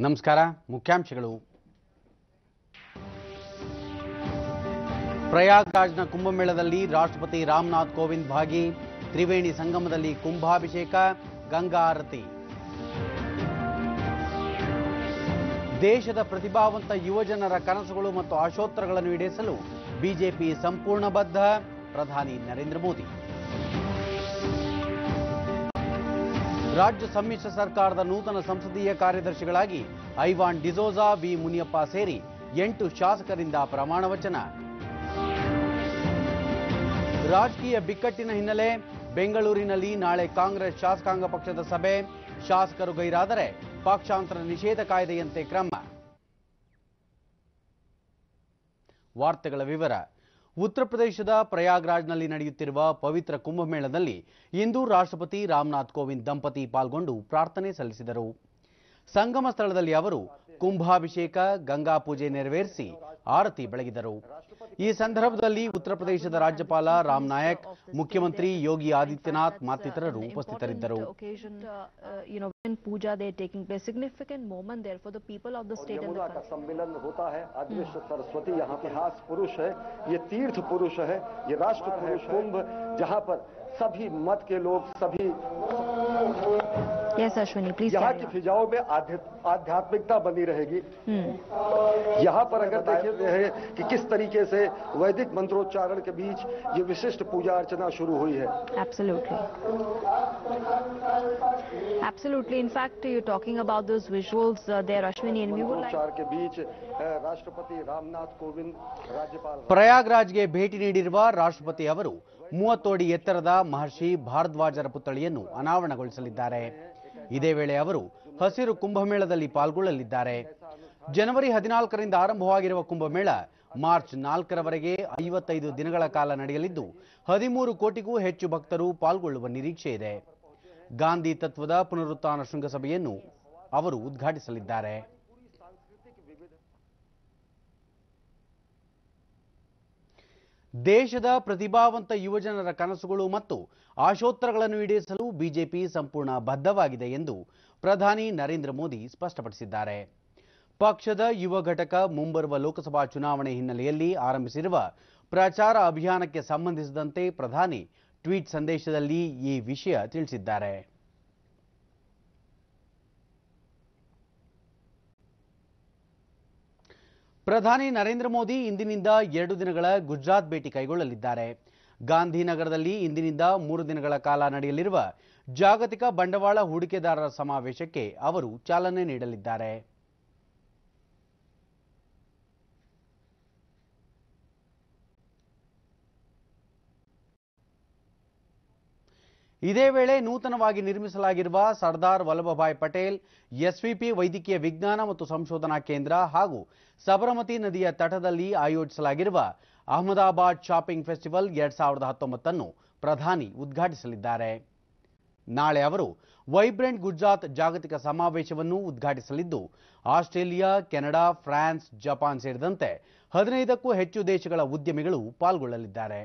ನಮಸ್ಕಾರ. ಮುಖ್ಯಾಂಶಗಳು. ಪ್ರಯಾಗ್ರಾಜ್ನ ಕುಂಭಮೇಳದಲ್ಲಿ ರಾಷ್ಟ್ರಪತಿ ರಾಮನಾಥ್ ಕೋವಿಂದ್ ಭಾಗಿ. ತ್ರಿವೇಣಿ ಸಂಗಮದಲ್ಲಿ ಕುಂಭಾಭಿಷೇಕ, ಗಂಗಾ ಆರತಿ. ದೇಶದ ಪ್ರತಿಭಾವಂತ ಯುವಜನರ ಕನಸುಗಳು ಮತ್ತು ಆಶೋತ್ತರಗಳನ್ನು ಈಡೇರಿಸಲು ಬಿಜೆಪಿ ಸಂಪೂರ್ಣ ಬದ್ಧ. ಪ್ರಧಾನಿ ನರೇಂದ್ರ ಮೋದಿ. ರಾಜ್ಯ ಸಮ್ಮಿಶ್ರ ಸರ್ಕಾರದ ನೂತನ ಸಂಸದೀಯ ಕಾರ್ಯದರ್ಶಿಗಳಾಗಿ ಐವಾನ್ ಡಿಸೋಜಾ, ವಿ ಮುನಿಯಪ್ಪ ಸೇರಿ 8 ಶಾಸಕರಿಂದ ಪ್ರಮಾಣ ವಚನ. ರಾಜಕೀಯ ಬಿಕ್ಕಟ್ಟಿನ ಹಿನ್ನೆಲೆ ಬೆಂಗಳೂರಿನಲ್ಲಿ ನಾಳೆ ಕಾಂಗ್ರೆಸ್ ಶಾಸಕಾಂಗ ಪಕ್ಷದ ಸಭೆ. ಶಾಸಕರು ಗೈರಾದರೆ ಪಕ್ಷಾಂತರ ನಿಷೇಧ ಕಾಯ್ದೆಯಂತೆ ಕ್ರಮ. ವಾರ್ತೆಗಳ ವಿವರ. ಉತ್ತರ ಪ್ರದೇಶದ ಪ್ರಯಾಗ್ರಾಜ್ನಲ್ಲಿ ನಡೆಯುತ್ತಿರುವ ಪವಿತ್ರ ಕುಂಭಮೇಳದಲ್ಲಿ ಇಂದು ರಾಷ್ಟ್ರಪತಿ ರಾಮನಾಥ್ ಕೋವಿಂದ್ ದಂಪತಿ ಪಾಲ್ಗೊಂಡು ಪ್ರಾರ್ಥನೆ ಸಲ್ಲಿಸಿದರು. ಸಂಗಮ ಸ್ಥಳದಲ್ಲಿ ಅವರು ಕುಂಭಾಭಿಷೇಕ, ಗಂಗಾ ಪೂಜೆ ನೆರವೇರಿಸಿ ಆರತಿ ಬೆಳಗಿದರು. ಈ ಸಂದರ್ಭದಲ್ಲಿ ಉತ್ತರ ಪ್ರದೇಶದ ರಾಜ್ಯಪಾಲ ರಾಮ್ ನಾಯಕ್, ಮುಖ್ಯಮಂತ್ರಿ ಯೋಗಿ ಆದಿತ್ಯನಾಥ್ ಮತ್ತಿತರರು ಉಪಸ್ಥಿತರಿದ್ದರು. सम्मेलन होता है। अदृश्य सरस्वती यहाँ इतिहास पुरुष है, ये तीर्थ पुरुष है, ये राष्ट्र पुरुष कुंभ, जहाँ पर सभी मत के लोग, सभी यहाँ की फिजाओं में आध्यात्मिकता बनी रहेगी। यहाँ पर अगर देखते हैं कि किस तरीके से वैदिक मंत्रोच्चारण के बीच ये विशिष्ट पूजा अर्चना शुरू हुई है। Absolutely. In fact, you're talking about those visuals there, Ashwini, and we would like के बीच राष्ट्रपति रामनाथ कोविंद राज्यपाल ಪ್ರಯಾಗ್ರಾಜ್ಗೆ ಭೇಟಿ ನೀಡಿರುವ ರಾಷ್ಟ್ರಪತಿ ಅವರು 30 ಅಡಿ ಎತ್ತರದ ಮಹರ್ಷಿ ಭಾರದ್ವಾಜರ ಪುತ್ಥಳಿಯನ್ನು ಅನಾವರಣಗೊಳಿಸಲಿದ್ದಾರೆ. ಇದೇ ವೇಳೆ ಅವರು ಹಸಿರು ಕುಂಭಮೇಳದಲ್ಲಿ ಪಾಲ್ಗೊಳ್ಳಲಿದ್ದಾರೆ. ಜನವರಿ 14ರಿಂದ ಆರಂಭವಾಗಿರುವ ಕುಂಭಮೇಳ ಮಾರ್ಚ್ 4ರವರೆಗೆ 55 ದಿನಗಳ ಕಾಲ ನಡೆಯಲಿದ್ದು 13 ಕೋಟಿಗೂ ಹೆಚ್ಚು ಭಕ್ತರು ಪಾಲ್ಗೊಳ್ಳುವ ನಿರೀಕ್ಷೆ ಇದೆ. ಗಾಂಧಿ ತತ್ವದ ಪುನರುತ್ಥಾನ ಶೃಂಗಸಭೆಯನ್ನು ಅವರು ಉದ್ಘಾಟಿಸಲಿದ್ದಾರೆ. ದೇಶದ ಪ್ರತಿಭಾವಂತ ಯುವಜನರ ಕನಸುಗಳು ಮತ್ತು ಆಶೋತ್ತರಗಳನ್ನು ಈಡೇರಿಸಲು ಬಿಜೆಪಿ ಸಂಪೂರ್ಣ ಬದ್ಧವಾಗಿದೆ ಎಂದು ಪ್ರಧಾನಿ ನರೇಂದ್ರ ಮೋದಿ ಸ್ಪಷ್ಟಪಡಿಸಿದ್ದಾರೆ. ಪಕ್ಷದ ಯುವ ಘಟಕ ಮುಂಬರುವ ಲೋಕಸಭಾ ಚುನಾವಣೆ ಹಿನ್ನೆಲೆಯಲ್ಲಿ ಆರಂಭಿಸಿರುವ ಪ್ರಚಾರ ಅಭಿಯಾನಕ್ಕೆ ಸಂಬಂಧಿಸಿದಂತೆ ಪ್ರಧಾನಿ ಟ್ವೀಟ್ ಸಂದೇಶದಲ್ಲಿ ಈ ವಿಷಯ ತಿಳಿಸಿದ್ದಾರೆ. ಪ್ರಧಾನಿ ನರೇಂದ್ರ ಮೋದಿ ಇಂದಿನಿಂದ 2 ದಿನಗಳ ಗುಜರಾತ್ ಭೇಟಿ ಕೈಗೊಳ್ಳಲಿದ್ದಾರೆ. ಗಾಂಧಿನಗರದಲ್ಲಿ ಇಂದಿನಿಂದ 3 ದಿನಗಳ ಕಾಲ ನಡೆಯಲಿರುವ ಜಾಗತಿಕ ಬಂಡವಾಳ ಹೂಡಿಕೆದಾರರ ಸಮಾವೇಶಕ್ಕೆ ಅವರು ಚಾಲನೆ ನೀಡಲಿದ್ದಾರೆ. ಇದೇ ವೇಳೆ ನೂತನವಾಗಿ ನಿರ್ಮಿಸಲಾಗಿರುವ ಸರ್ದಾರ್ ವಲ್ಲಭಭಾಯ್ ಪಟೇಲ್ ಎಸ್ವಿಪಿ ವೈದ್ಯಕೀಯ ವಿಜ್ಞಾನ ಮತ್ತು ಸಂಶೋಧನಾ ಕೇಂದ್ರ ಹಾಗೂ ಸಬರಮತಿ ನದಿಯ ತಟದಲ್ಲಿ ಆಯೋಜಿಸಲಾಗಿರುವ ಅಹಮದಾಬಾದ್ ಶಾಪಿಂಗ್ ಫೆಸ್ಟಿವಲ್ 2019 ಅನ್ನು ಪ್ರಧಾನಿ ಉದ್ಘಾಟಿಸಲಿದ್ದಾರೆ. ನಾಳೆ ಅವರು ವೈಬ್ರೆಂಟ್ ಗುಜರಾತ್ ಜಾಗತಿಕ ಸಮಾವೇಶವನ್ನು ಉದ್ಘಾಟಿಸಲಿದ್ದು ಆಸ್ಟ್ರೇಲಿಯಾ, ಕೆನಡಾ, ಫ್ರಾನ್ಸ್, ಜಪಾನ್ ಸೇರಿದಂತೆ 15ಕ್ಕೂ ಹೆಚ್ಚು ದೇಶಗಳ ಉದ್ಯಮಿಗಳು ಪಾಲ್ಗೊಳ್ಳಲಿದ್ದಾರೆ.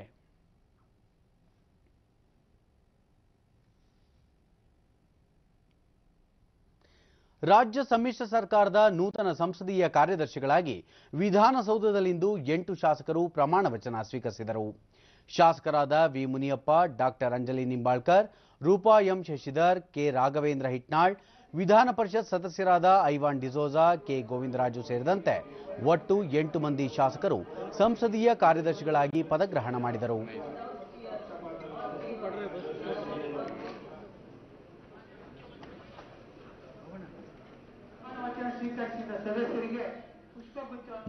ರಾಜ್ಯ ಸಮ್ಮಿಶ್ರ ಸರ್ಕಾರದ ನೂತನ ಸಂಸದೀಯ ಕಾರ್ಯದರ್ಶಿಗಳಾಗಿ ವಿಧಾನಸೌಧದಲ್ಲಿಂದು 8 ಶಾಸಕರು ಪ್ರಮಾಣ ವಚನ ಸ್ವೀಕರಿಸಿದರು. ಶಾಸಕರಾದ V Muniyappa, doctor Anjali Nimbalkar, Roopa M Shashidhar, K Raghavendra Hitnal, Vidhana Parishat ಸದಸ್ಯರಾದ ಐವಾನ್ ಡಿಸೋಜಾ, ಕೆ ಗೋವಿಂದರಾಜು ಸೇರಿದಂತೆ ಒಟ್ಟು 8 ಮಂದಿ ಶಾಸಕರು ಸಂಸದೀಯ ಕಾರ್ಯದರ್ಶಿಗಳಾಗಿ ಪದಗ್ರಹಣ ಮಾಡಿದರು.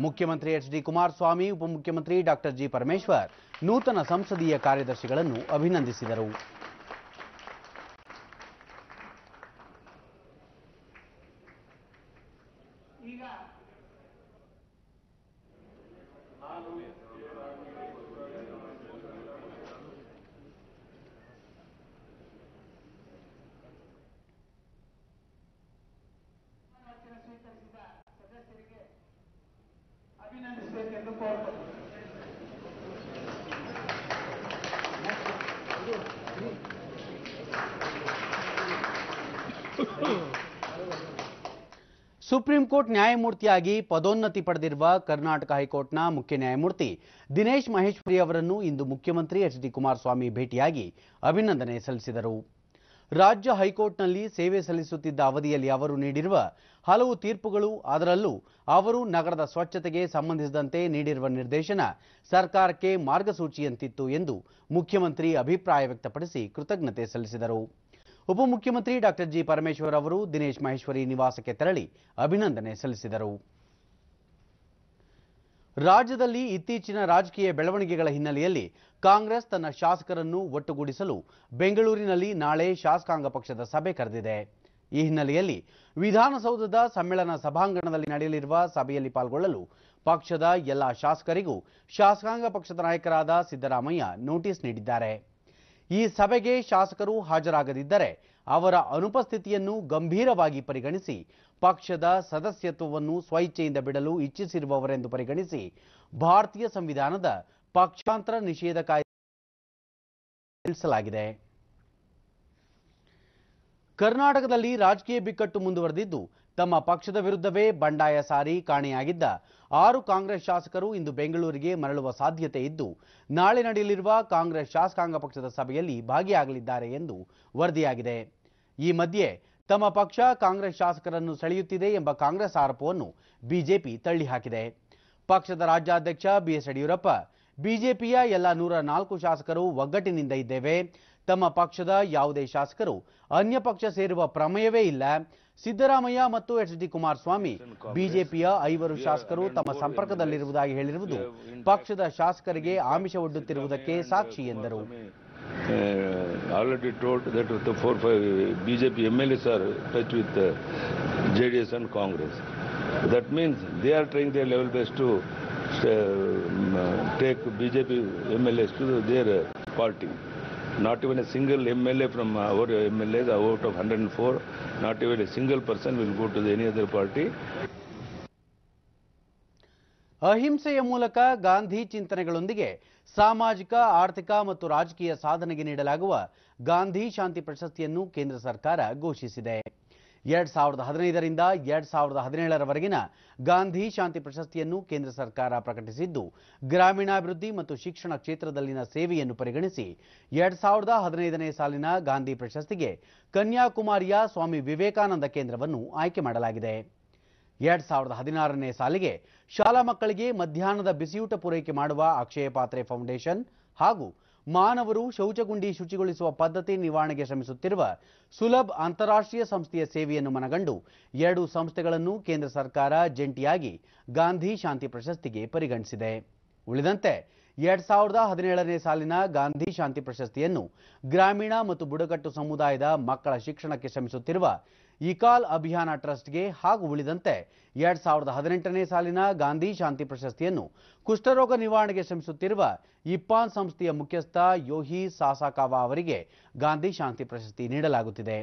ಮುಖ್ಯಮಂತ್ರಿ ಎಚ್.ಡಿ. ಕುಮಾರಸ್ವಾಮಿ, ಉಪಮುಖ್ಯಮಂತ್ರಿ ಡಾಕ್ಟರ್ ಜಿ. ಪರಮೇಶ್ವರ್ ನೂತನ ಸಂಸದೀಯ ಕಾರ್ಯದರ್ಶಿಗಳನ್ನು ಅಭಿನಂದಿಸಿದರು. ಸುಪ್ರೀಂ ಕೋರ್ಟ್ ನ್ಯಾಯಮೂರ್ತಿಯಾಗಿ ಪದೋನ್ನತಿ ಪಡೆದಿರುವ ಕರ್ನಾಟಕ ಹೈಕೋರ್ಟ್ನ ಮುಖ್ಯ ನ್ಯಾಯಮೂರ್ತಿ ದಿನೇಶ್ ಮಹೇಶ್ವರಿ ಅವರನ್ನು ಇಂದು ಮುಖ್ಯಮಂತ್ರಿ ಎಚ್.ಡಿ. ಕುಮಾರಸ್ವಾಮಿ ಭೇಟಿಯಾಗಿ ಅಭಿನಂದನೆ ಸಲ್ಲಿಸಿದರು. ರಾಜ್ಯ ಹೈಕೋರ್ಟ್ನಲ್ಲಿ ಸೇವೆ ಸಲ್ಲಿಸುತ್ತಿದ್ದ ಅವಧಿಯಲ್ಲಿ ಅವರು ನೀಡಿರುವ ಹಲವು ತೀರ್ಪುಗಳು, ಅದರಲ್ಲೂ ಅವರು ನಗರದ ಸ್ವಚ್ಛತೆಗೆ ಸಂಬಂಧಿಸಿದಂತೆ ನೀಡಿರುವ ನಿರ್ದೇಶನ ಸರ್ಕಾರಕ್ಕೆ ಮಾರ್ಗಸೂಚಿಯಂತಿತ್ತು ಎಂದು ಮುಖ್ಯಮಂತ್ರಿ ಅಭಿಪ್ರಾಯ ವ್ಯಕ್ತಪಡಿಸಿ ಕೃತಜ್ಞತೆ ಸಲ್ಲಿಸಿದರು. ಉಪಮುಖ್ಯಮಂತ್ರಿ ಡಾಕ್ಟರ್ ಜಿ. ಪರಮೇಶ್ವರ್ ಅವರು ದಿನೇಶ್ ಮಹೇಶ್ವರಿ ನಿವಾಸಕ್ಕೆ ತೆರಳಿ ಅಭಿನಂದನೆ ಸಲ್ಲಿಸಿದರು. ರಾಜ್ಯದಲ್ಲಿ ಇತ್ತೀಚಿನ ರಾಜಕೀಯ ಬೆಳವಣಿಗೆಗಳ ಹಿನ್ನೆಲೆಯಲ್ಲಿ ಕಾಂಗ್ರೆಸ್ ತನ್ನ ಶಾಸಕರನ್ನು ಒಟ್ಟುಗೂಡಿಸಲು ಬೆಂಗಳೂರಿನಲ್ಲಿ ನಾಳೆ ಶಾಸಕಾಂಗ ಪಕ್ಷದ ಸಭೆ ಕರೆದಿದೆ. ಈ ಹಿನ್ನೆಲೆಯಲ್ಲಿ ವಿಧಾನಸೌಧದ ಸಮ್ಮೇಳನ ಸಭಾಂಗಣದಲ್ಲಿ ನಡೆಯಲಿರುವ ಸಭೆಯಲ್ಲಿ ಪಾಲ್ಗೊಳ್ಳಲು ಪಕ್ಷದ ಎಲ್ಲ ಶಾಸಕರಿಗೂ ಶಾಸಕಾಂಗ ಪಕ್ಷದ ನಾಯಕರಾದ ಸಿದ್ದರಾಮಯ್ಯ ನೋಟಿಸ್ ನೀಡಿದ್ದಾರೆ. ಈ ಸಭೆಗೆ ಶಾಸಕರು ಹಾಜರಾಗದಿದ್ದರೆ ಅವರ ಅನುಪಸ್ಥಿತಿಯನ್ನು ಗಂಭೀರವಾಗಿ ಪರಿಗಣಿಸಿ ಪಕ್ಷದ ಸದಸ್ಯತ್ವವನ್ನು ಸ್ವಇಚ್ಛೆಯಿಂದ ಬಿಡಲು ಇಚ್ಛಿಸಿರುವವರೆಂದು ಪರಿಗಣಿಸಿ ಭಾರತೀಯ ಸಂವಿಧಾನದ ಪಕ್ಷಾಂತರ ನಿಷೇಧ ಕಾಯ್ದೆ ತಿಳಿಸಲಾಗಿದೆ. ಕರ್ನಾಟಕದಲ್ಲಿ ರಾಜಕೀಯ ಬಿಕ್ಕಟ್ಟು ಮುಂದುವರೆದಿದ್ದು, ತಮ್ಮ ಪಕ್ಷದ ವಿರುದ್ಧವೇ ಬಂಡಾಯ ಸಾರಿ ಕಾಣೆಯಾಗಿದ್ದ 6 ಕಾಂಗ್ರೆಸ್ ಶಾಸಕರು ಇಂದು ಬೆಂಗಳೂರಿಗೆ ಮರಳುವ ಸಾಧ್ಯತೆ ಇದ್ದು, ನಾಳೆ ನಡೆಯಲಿರುವ ಕಾಂಗ್ರೆಸ್ ಶಾಸಕಾಂಗ ಪಕ್ಷದ ಸಭೆಯಲ್ಲಿ ಭಾಗಿಯಾಗಲಿದ್ದಾರೆ ಎಂದು ವರದಿಯಾಗಿದೆ. ಈ ಮಧ್ಯೆ ತಮ್ಮ ಪಕ್ಷ ಕಾಂಗ್ರೆಸ್ ಶಾಸಕರನ್ನು ಸೆಳೆಯುತ್ತಿದೆ ಎಂಬ ಕಾಂಗ್ರೆಸ್ ಆರೋಪವನ್ನು ಬಿಜೆಪಿ ತಳ್ಳಿಹಾಕಿದೆ. ಪಕ್ಷದ ರಾಜ್ಯಾಧ್ಯಕ್ಷ ಬಿಎಸ್ ಯಡಿಯೂರಪ್ಪ, ಬಿಜೆಪಿಯ ಎಲ್ಲ 104 ಶಾಸಕರು ಒಗ್ಗಟ್ಟಿನಿಂದ ಇದ್ದೇವೆ. ತಮ್ಮ ಪಕ್ಷದ ಯಾವುದೇ ಶಾಸಕರು ಅನ್ಯ ಪಕ್ಷ ಸೇರುವ ಪ್ರಮೇಯವೇ ಇಲ್ಲ. ಸಿದ್ದರಾಮಯ್ಯ ಮತ್ತು ಎಚ್.ಡಿ. ಕುಮಾರಸ್ವಾಮಿ ಬಿಜೆಪಿಯ 5 ಶಾಸಕರು ತಮ್ಮ ಸಂಪರ್ಕದಲ್ಲಿರುವುದಾಗಿ ಹೇಳಿರುವುದು ಪಕ್ಷದ ಶಾಸಕರಿಗೆ ಆಮಿಷ ಒಡ್ಡುತ್ತಿರುವುದಕ್ಕೆ ಸಾಕ್ಷಿ ಎಂದರು. Already told that the 4-5 BJP MLAs are touch with JDS and Congress. That means they are trying their level best to take BJP MLAs to their party. Not even a single MLA from our MLAs out of 104, not even a single person will go to any other party. ಅಹಿಂಸೆಯ ಮೂಲಕ ಗಾಂಧಿ ಚಿಂತನೆಗಳೊಂದಿಗೆ ಸಾಮಾಜಿಕ, ಆರ್ಥಿಕ ಮತ್ತು ರಾಜಕೀಯ ಸಾಧನೆಗೆ ನೀಡಲಾಗುವ ಗಾಂಧಿ ಶಾಂತಿ ಪ್ರಶಸ್ತಿಯನ್ನು ಕೇಂದ್ರ ಸರ್ಕಾರ ಘೋಷಿಸಿದೆ. 2015ರಿಂದ 2017ರವರೆಗಿನ ಗಾಂಧಿ ಶಾಂತಿ ಪ್ರಶಸ್ತಿಯನ್ನು ಕೇಂದ್ರ ಸರ್ಕಾರ ಪ್ರಕಟಿಸಿದ್ದು, ಗ್ರಾಮೀಣಾಭಿವೃದ್ಧಿ ಮತ್ತು ಶಿಕ್ಷಣ ಕ್ಷೇತ್ರದಲ್ಲಿನ ಸೇವೆಯನ್ನು ಪರಿಗಣಿಸಿ 2015ನೇ ಸಾಲಿನ ಗಾಂಧಿ ಪ್ರಶಸ್ತಿಗೆ ಕನ್ಯಾಕುಮಾರಿಯ ಸ್ವಾಮಿ ವಿವೇಕಾನಂದ ಕೇಂದ್ರವನ್ನು ಆಯ್ಕೆ ಮಾಡಲಾಗಿದೆ. 2016ನೇ ಸಾಲಿಗೆ ಶಾಲಾ ಮಕ್ಕಳಿಗೆ ಮಧ್ಯಾಹ್ನದ ಬಿಸಿಯೂಟ ಪೂರೈಕೆ ಮಾಡುವ ಅಕ್ಷಯ ಪಾತ್ರೆ ಫೌಂಡೇಶನ್ ಹಾಗೂ ಮಾನವರು ಶೌಚಗುಂಡಿ ಶುಚಿಗೊಳಿಸುವ ಪದ್ಧತಿ ನಿವಾರಣೆಗೆ ಶ್ರಮಿಸುತ್ತಿರುವ ಸುಲಭ್ ಅಂತಾರಾಷ್ಟ್ರೀಯ ಸಂಸ್ಥೆಯ ಸೇವೆಯನ್ನು ಮನಗಂಡು 2 ಸಂಸ್ಥೆಗಳನ್ನು ಕೇಂದ್ರ ಸರ್ಕಾರ ಜಂಟಿಯಾಗಿ ಗಾಂಧಿ ಶಾಂತಿ ಪ್ರಶಸ್ತಿಗೆ ಪರಿಗಣಿಸಿದೆ. ಉಳಿದಂತೆ 2017ನೇ ಸಾಲಿನ ಗಾಂಧಿ ಶಾಂತಿ ಪ್ರಶಸ್ತಿಯನ್ನು ಗ್ರಾಮೀಣ ಮತ್ತು ಬುಡಕಟ್ಟು ಸಮುದಾಯದ ಮಕ್ಕಳ ಶಿಕ್ಷಣಕ್ಕೆ ಶ್ರಮಿಸುತ್ತಿರುವ ಇಕಾಲ್ ಅಭಿಯಾನ ಟ್ರಸ್ಟ್ಗೆ ಹಾಗೂ ಉಳಿದಂತೆ 2018ನೇ ಸಾಲಿನ ಗಾಂಧಿ ಶಾಂತಿ ಪ್ರಶಸ್ತಿಯನ್ನು ಕುಷ್ಠರೋಗ ನಿವಾರಣೆಗೆ ಶ್ರಮಿಸುತ್ತಿರುವ ಇಪ್ಪಾನ್ ಸಂಸ್ಥೆಯ ಮುಖ್ಯಸ್ಥ ಯೋಹಿ ಸಾಸಾಕಾವಾ ಅವರಿಗೆ ಗಾಂಧಿ ಶಾಂತಿ ಪ್ರಶಸ್ತಿ ನೀಡಲಾಗುತ್ತಿದೆ.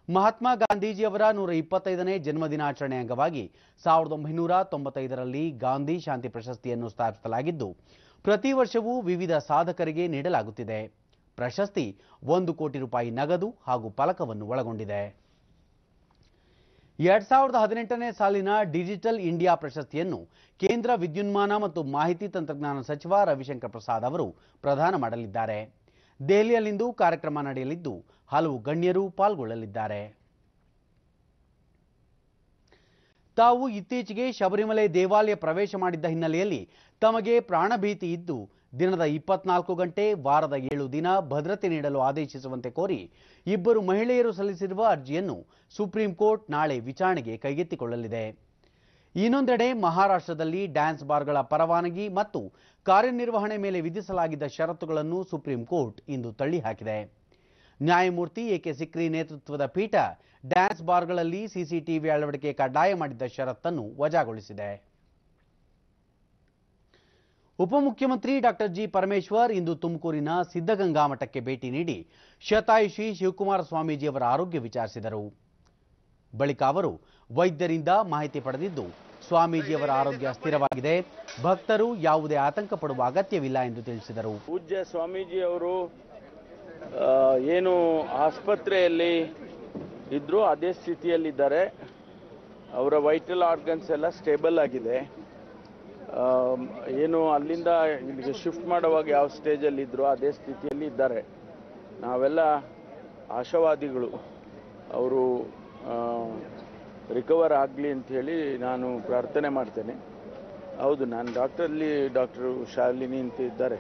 ಮಹಾತ್ಮ ಗಾಂಧೀಜಿಯವರ 125ನೇ ಜನ್ಮದಿನಾಚರಣೆ ಅಂಗವಾಗಿ 1995ರಲ್ಲಿ ಗಾಂಧಿ ಶಾಂತಿ ಪ್ರಶಸ್ತಿಯನ್ನು ಸ್ಥಾಪಿಸಲಾಗಿದ್ದು, ಪ್ರತಿ ವರ್ಷವೂ ವಿವಿಧ ಸಾಧಕರಿಗೆ ನೀಡಲಾಗುತ್ತಿದೆ. ಪ್ರಶಸ್ತಿ 1 ಕೋಟಿ ರೂಪಾಯಿ ನಗದು ಹಾಗೂ ಫಲಕವನ್ನು ಒಳಗೊಂಡಿದೆ. 2018ನೇ ಸಾಲಿನ ಡಿಜಿಟಲ್ ಇಂಡಿಯಾ ಪ್ರಶಸ್ತಿಯನ್ನು ಕೇಂದ್ರ ವಿದ್ಯುನ್ಮಾನ ಮತ್ತು ಮಾಹಿತಿ ತಂತ್ರಜ್ಞಾನ ಸಚಿವ ರವಿಶಂಕರ್ ಪ್ರಸಾದ್ ಅವರು ಪ್ರದಾನ ಮಾಡಲಿದ್ದಾರೆ. ದೆಹಲಿಯಲ್ಲಿಂದು ಕಾರ್ಯಕ್ರಮ ನಡೆಯಲಿದ್ದು, ಹಲವು ಗಣ್ಯರು ಪಾಲ್ಗೊಳ್ಳಲಿದ್ದಾರೆ. ತಾವು ಇತ್ತೀಚೆಗೆ ಶಬರಿಮಲೆ ದೇವಾಲಯ ಪ್ರವೇಶ ಮಾಡಿದ್ದ ಹಿನ್ನೆಲೆಯಲ್ಲಿ ತಮಗೆ ಪ್ರಾಣಭೀತಿ ಇದ್ದು, ದಿನದ 24 ಗಂಟೆ ವಾರದ 7 ದಿನ ಭದ್ರತೆ ನೀಡಲು ಆದೇಶಿಸುವಂತೆ ಕೋರಿ 2 ಮಹಿಳೆಯರು ಸಲ್ಲಿಸಿರುವ ಅರ್ಜಿಯನ್ನು ಸುಪ್ರೀಂ ಕೋರ್ಟ್ ನಾಳೆ ವಿಚಾರಣೆಗೆ ಕೈಗೆತ್ತಿಕೊಳ್ಳಲಿದೆ. ಇನ್ನೊಂದೆಡೆ ಮಹಾರಾಷ್ಟ್ರದಲ್ಲಿ ಡ್ಯಾನ್ಸ್ ಬಾರ್ಗಳ ಪರವಾನಗಿ ಮತ್ತು ಕಾರ್ಯನಿರ್ವಹಣೆ ಮೇಲೆ ವಿಧಿಸಲಾಗಿದ್ದ ಷರತ್ತುಗಳನ್ನು ಸುಪ್ರೀಂ ಕೋರ್ಟ್ ಇಂದು ತಳ್ಳಿಹಾಕಿದೆ. ನ್ಯಾಯಮೂರ್ತಿ ಎಕೆ ಸಿಕ್ರಿ ನೇತೃತ್ವದ ಪೀಠ ಡ್ಯಾನ್ಸ್ ಬಾರ್ಗಳಲ್ಲಿ ಸಿಸಿಟಿವಿ ಅಳವಡಿಕೆ ಕಡ್ಡಾಯ ಮಾಡಿದ್ದ ಷರತ್ತನ್ನು ವಜಾಗೊಳಿಸಿದೆ. ಉಪಮುಖ್ಯಮಂತ್ರಿ ಡಾಕ್ಟರ್ ಜಿ. ಪರಮೇಶ್ವರ್ ಇಂದು ತುಮಕೂರಿನ ಸಿದ್ಧಗಂಗಾ ಮಠಕ್ಕೆ ಭೇಟಿ ನೀಡಿ ಶತಾಯುಷಿ ಶಿವಕುಮಾರ ಸ್ವಾಮೀಜಿಯವರ ಆರೋಗ್ಯ ವಿಚಾರಿಸಿದರು. ಬಳಿಕ ಅವರು ವೈದ್ಯರಿಂದ ಮಾಹಿತಿ ಪಡೆದಿದ್ದು, ಸ್ವಾಮೀಜಿಯವರ ಆರೋಗ್ಯ ಸ್ಥಿರವಾಗಿದೆ, ಭಕ್ತರು ಯಾವುದೇ ಆತಂಕ ಪಡುವ ಅಗತ್ಯವಿಲ್ಲ ಎಂದು ತಿಳಿಸಿದರು. ಪೂಜ್ಯ ಸ್ವಾಮೀಜಿಯವರು ಏನು ಆಸ್ಪತ್ರೆಯಲ್ಲಿ ಇದ್ರು ಅದೇ ಸ್ಥಿತಿಯಲ್ಲಿದ್ದಾರೆ. ಅವರ ವೈಟಲ್ ಆರ್ಗನ್ಸ್ ಎಲ್ಲ ಸ್ಟೇಬಲ್ ಆಗಿದೆ. ಏನು ಅಲ್ಲಿಂದ ಇಲ್ಲಿಗೆ ಶಿಫ್ಟ್ ಮಾಡುವಾಗ ಯಾವ ಸ್ಟೇಜಲ್ಲಿ ಇದ್ರೋ ಅದೇ ಸ್ಥಿತಿಯಲ್ಲಿ ಇದ್ದಾರೆ. ನಾವೆಲ್ಲ ಆಶಾವಾದಿಗಳು, ಅವರು ರಿಕವರ್ ಆಗಲಿ ಅಂಥೇಳಿ ನಾನು ಪ್ರಾರ್ಥನೆ ಮಾಡ್ತೇನೆ. ಹೌದು, ನಾನು ಡಾಕ್ಟರ್ ಶಾಲಿನಿ ಅಂತ ಇದ್ದಾರೆ,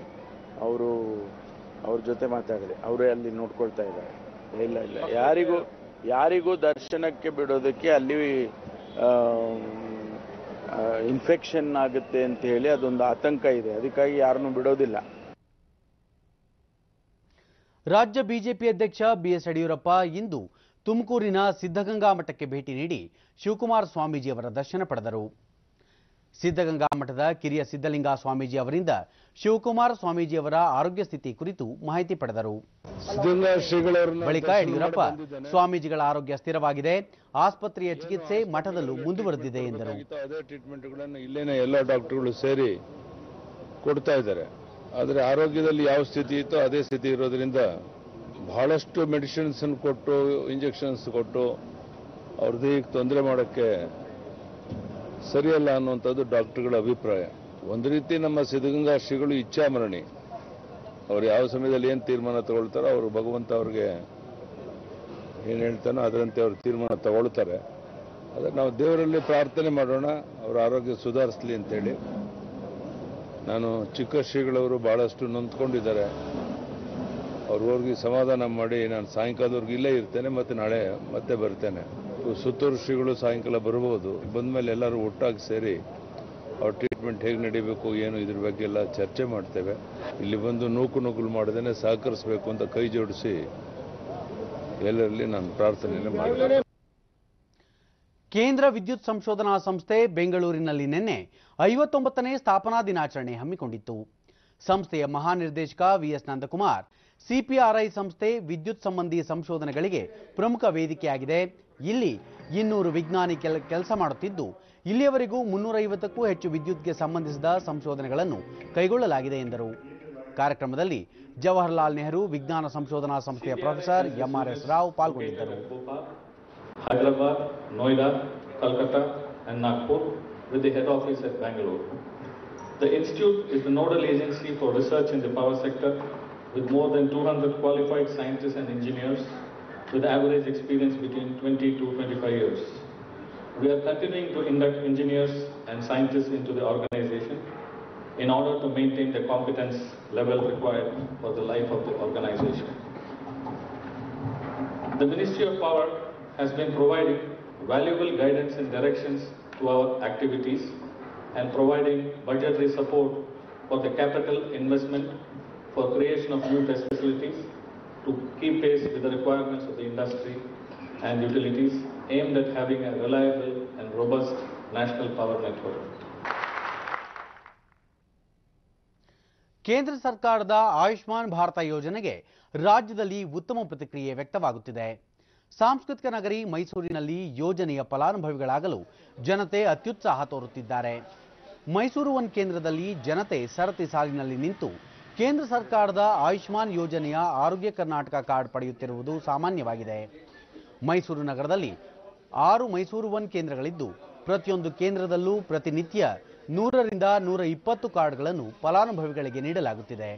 ಅವ್ರ ಜೊತೆ ಮಾತಾಡಿದೆ, ಅವರೇ ಅಲ್ಲಿ ನೋಡ್ಕೊಳ್ತಾ ಇದ್ದಾರೆ. ಇಲ್ಲ ಯಾರಿಗೂ ದರ್ಶನಕ್ಕೆ ಬಿಡೋದಕ್ಕೆ ಅಲ್ಲಿ ಇನ್ಫೆಕ್ಷನ್ ಆಗುತ್ತೆ ಅಂತ ಹೇಳಿ ಅದೊಂದು ಆತಂಕ ಇದೆ, ಅದಕ್ಕಾಗಿ ಯಾರನ್ನೂ ಬಿಡೋದಿಲ್ಲ. ರಾಜ್ಯ ಬಿಜೆಪಿ ಅಧ್ಯಕ್ಷ ಬಿಎಸ್ ಯಡಿಯೂರಪ್ಪ ಇಂದು ತುಮಕೂರಿನ ಸಿದ್ಧಗಂಗಾ ಮಠಕ್ಕೆ ಭೇಟಿ ನೀಡಿ ಶಿವಕುಮಾರ ಸ್ವಾಮೀಜಿ ಅವರ ದರ್ಶನ ಪಡೆದರು. ಸಿದ್ಧಗಂಗಾ ಮಠದ ಕಿರಿಯ ಸಿದ್ಧಲಿಂಗ ಸ್ವಾಮೀಜಿ ಅವರಿಂದ ಶಿವಕುಮಾರ ಸ್ವಾಮೀಜಿ ಅವರ ಆರೋಗ್ಯ ಸ್ಥಿತಿ ಕುರಿತು ಮಾಹಿತಿ ಪಡೆದರು. ಬಳಿಕ ಯಡಿಯೂರಪ್ಪ ಸ್ವಾಮೀಜಿಗಳ ಆರೋಗ್ಯ ಸ್ಥಿರವಾಗಿದೆ, ಆಸ್ಪತ್ರೆಯ ಚಿಕಿತ್ಸೆ ಮಠದಲ್ಲೂ ಮುಂದುವರೆದಿದೆ ಎಂದರು. ಅದೇ ಟ್ರೀಟ್ಮೆಂಟ್ಗಳನ್ನು ಇಲ್ಲೇನೆ ಎಲ್ಲ ಡಾಕ್ಟರ್ಗಳು ಸೇರಿ ಕೊಡ್ತಾ ಇದ್ದಾರೆ. ಆದರೆ ಆರೋಗ್ಯದಲ್ಲಿ ಯಾವ ಸ್ಥಿತಿ ಇತ್ತೋ ಅದೇ ಸ್ಥಿತಿ ಇರೋದ್ರಿಂದ ಬಹಳಷ್ಟು ಮೆಡಿಸಿನ್ಸ್ ಕೊಟ್ಟು ಇಂಜೆಕ್ಷನ್ಸ್ ಕೊಟ್ಟು ಅವ್ರದ್ದು ಈಗ ತೊಂದರೆ ಮಾಡೋಕ್ಕೆ ಸರಿಯಲ್ಲ ಅನ್ನುವಂಥದ್ದು ಡಾಕ್ಟರ್ಗಳ ಅಭಿಪ್ರಾಯ. ಒಂದು ರೀತಿ ನಮ್ಮ ಸಿದ್ಧಗಂಗಾ ಶ್ರೀಗಳು ಇಚ್ಛಾಮರಣಿ, ಅವ್ರು ಯಾವ ಸಮಯದಲ್ಲಿ ಏನು ತೀರ್ಮಾನ ತಗೊಳ್ತಾರೋ ಅವರು ಭಗವಂತ ಅವ್ರಿಗೆ ಏನು ಹೇಳ್ತಾನೋ ಅದರಂತೆ ಅವರು ತೀರ್ಮಾನ ತಗೊಳ್ತಾರೆ. ಆದರೆ ನಾವು ದೇವರಲ್ಲಿ ಪ್ರಾರ್ಥನೆ ಮಾಡೋಣ ಅವರ ಆರೋಗ್ಯ ಸುಧಾರಿಸಲಿ ಅಂತೇಳಿ. ನಾನು ಚಿಕ್ಕ ಶ್ರೀಗಳವರು ಬಹಳಷ್ಟು ನೊಂದ್ಕೊಂಡಿದ್ದಾರೆ, ಅವ್ರಿಗೆ ಸಮಾಧಾನ ಮಾಡಿ ನಾನು ಸಾಯಂಕಾಲದವರೆಗೂ ಇಲ್ಲೇ ಇರ್ತೇನೆ, ಮತ್ತು ನಾಳೆ ಮತ್ತೆ ಬರ್ತೇನೆ. ಸುತ್ತೂರು ಶ್ರೀಗಳು ಸಾಯಂಕಾಲ ಬರ್ಬೋದು, ಬಂದಮೇಲೆ ಎಲ್ಲರೂ ಒಟ್ಟಾಗಿ ಸೇರಿ ಅವ್ರ ಟ್ರೀಟ್ಮೆಂಟ್ ಹೇಗೆ ನಡೀಬೇಕು ಏನು ಇದ್ರ ಬಗ್ಗೆ ಎಲ್ಲ ಚರ್ಚೆ ಮಾಡ್ತೇವೆ. ಇಲ್ಲಿ ಬಂದು ನೂಕುನುಗ್ಗಲು ಮಾಡದೇನೆ ಸಹಕರಿಸಬೇಕು ಅಂತ ಕೈ ಜೋಡಿಸಿ ಎಲ್ಲರಲ್ಲಿ ನಾನು ಪ್ರಾರ್ಥನೆಯನ್ನು ಮಾಡಿದ್ದೇನೆ. ಕೇಂದ್ರ ವಿದ್ಯುತ್ ಸಂಶೋಧನಾ ಸಂಸ್ಥೆ ಬೆಂಗಳೂರಿನಲ್ಲಿ ನಿನ್ನೆ 59ನೇ ಸ್ಥಾಪನಾ ದಿನಾಚರಣೆ ಹಮ್ಮಿಕೊಂಡಿತ್ತು. ಸಂಸ್ಥೆಯ ಮಹಾನಿರ್ದೇಶಕ ವಿಎಸ್ ನಂದಕುಮಾರ್, ಸಿಪಿಆರ್ಐ ಸಂಸ್ಥೆ ವಿದ್ಯುತ್ ಸಂಬಂಧಿ ಸಂಶೋಧನೆಗಳಿಗೆ ಪ್ರಮುಖ ವೇದಿಕೆಯಾಗಿದೆ. ಇಲ್ಲಿ 200 ವಿಜ್ಞಾನಿ ಕೆಲಸ ಮಾಡುತ್ತಿದ್ದು, ಇಲ್ಲಿಯವರೆಗೂ 350ಕ್ಕೂ ಹೆಚ್ಚು ವಿದ್ಯುತ್ಗೆ ಸಂಬಂಧಿಸಿದ ಸಂಶೋಧನೆಗಳನ್ನು ಕೈಗೊಳ್ಳಲಾಗಿದೆ ಎಂದರು. ಕಾರ್ಯಕ್ರಮದಲ್ಲಿ ಜವಾಹರಲಾಲ್ ನೆಹರು ವಿಜ್ಞಾನ ಸಂಶೋಧನಾ ಸಂಸ್ಥೆಯ ಪ್ರೊಫೆಸರ್ ಎಂಆರ್ಎಸ್ ರಾವ್ ಪಾಲ್ಗೊಂಡಿದ್ದರು. Hyderabad, Noida, Calcutta and Nagpur with the head office at Bangalore. The institute is the nodal agency for research in the power sector with more than 200 qualified scientists and engineers with average experience between 20 to 25 years. We are continuing to induct engineers and scientists into the organization in order to maintain the competence level required for the life of the organization. The Ministry of Power has been providing valuable guidance and directions to our activities and providing budgetary support for the capital investment for creation of new test facilities to keep pace with the requirements of the industry and utilities aimed at having a reliable and robust national power network. ಕೇಂದ್ರ ಸರ್ಕಾರದ ಆಯುಷ್ಮಾನ್ ಭಾರತ ಯೋಜನೆಗೆ ರಾಜ್ಯದಲ್ಲಿ ಉತ್ತಮ ಪ್ರತಿಕ್ರಿಯೆ ವ್ಯಕ್ತವಾಗುತ್ತಿದೆ. ಸಾಂಸ್ಕೃತಿಕ ನಗರಿ ಮೈಸೂರಿನಲ್ಲಿ ಯೋಜನೆಯ ಫಲಾನುಭವಿಗಳಾಗಲು ಜನತೆ ಅತ್ಯುತ್ಸಾಹ ತೋರುತ್ತಿದ್ದಾರೆ. ಮೈಸೂರು ಒನ್ ಕೇಂದ್ರದಲ್ಲಿ ಜನತೆ ಸರತಿ ಸಾಲಿನಲ್ಲಿ ನಿಂತು ಕೇಂದ್ರ ಸರ್ಕಾರದ ಆಯುಷ್ಮಾನ್ ಯೋಜನೆಯ ಆರೋಗ್ಯ ಕರ್ನಾಟಕ ಕಾರ್ಡ್ ಪಡೆಯುತ್ತಿರುವುದು ಸಾಮಾನ್ಯವಾಗಿದೆ. ಮೈಸೂರು ನಗರದಲ್ಲಿ 6 ಮೈಸೂರು ಒನ್ ಕೇಂದ್ರಗಳಿದ್ದು, ಪ್ರತಿಯೊಂದು ಕೇಂದ್ರದಲ್ಲೂ ಪ್ರತಿನಿತ್ಯ 100ರಿಂದ 120 ಕಾರ್ಡ್ಗಳನ್ನು ಫಲಾನುಭವಿಗಳಿಗೆ ನೀಡಲಾಗುತ್ತಿದೆ.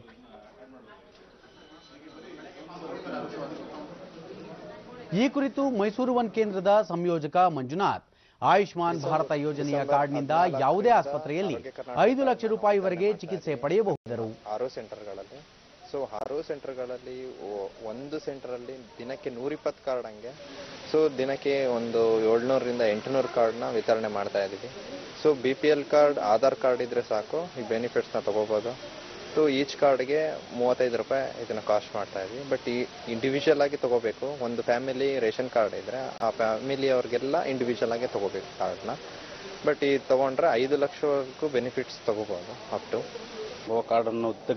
ಈ ಕುರಿತು ಮೈಸೂರು ಒನ್ ಕೇಂದ್ರದ ಸಂಯೋಜಕ ಮಂಜುನಾಥ್, ಆಯುಷ್ಮಾನ್ ಭಾರತ ಯೋಜನೆಯ ಕಾರ್ಡ್ನಿಂದ ಯಾವುದೇ ಆಸ್ಪತ್ರೆಯಲ್ಲಿ 5 ಲಕ್ಷ ರೂಪಾಯಿವರೆಗೆ ಚಿಕಿತ್ಸೆ ಪಡೆಯಬಹುದರು. 6 ಸೆಂಟರ್ಗಳಲ್ಲಿ, ಸೊ 6 ಸೆಂಟರ್ಗಳಲ್ಲಿ ಒಂದು ಸೆಂಟರಲ್ಲಿ ದಿನಕ್ಕೆ 120 ಕಾರ್ಡ್ ಹಂಗೆ, ಸೊ ದಿನಕ್ಕೆ ಒಂದು 700ರಿಂದ 800 ಕಾರ್ಡ್ನ ವಿತರಣೆ ಮಾಡ್ತಾ ಇದ್ದೀವಿ. So BPL card, Aadhaar card ಇದ್ರೆ ಸಾಕು ಈ ಬೆನಿಫಿಟ್ಸ್ನ ತಗೋಬೋದು. ಸೊ ಈಚ್ ಕಾರ್ಡ್ಗೆ 35 ರೂಪಾಯಿ ಇದನ್ನ ಕಾಸ್ಟ್ ಮಾಡ್ತಾ ಇದ್ವಿ. ಬಟ್ ಈ ಇಂಡಿವಿಜುವಲ್ ಆಗಿ ತಗೋಬೇಕು. ಒಂದು ಫ್ಯಾಮಿಲಿ ರೇಷನ್ ಕಾರ್ಡ್ ಇದ್ರೆ ಆ ಫ್ಯಾಮಿಲಿ ಅವ್ರಿಗೆಲ್ಲ ಇಂಡಿವಿಜುವಲ್ ಆಗಿ ತಗೋಬೇಕು ಕಾರ್ಡ್ನ. ಬಟ್ ಈ ತಗೊಂಡ್ರೆ 5 ಲಕ್ಷವರೆಗೂ ಬೆನಿಫಿಟ್ಸ್ ತಗೋಬಹುದು ಅಪ್ ಟು.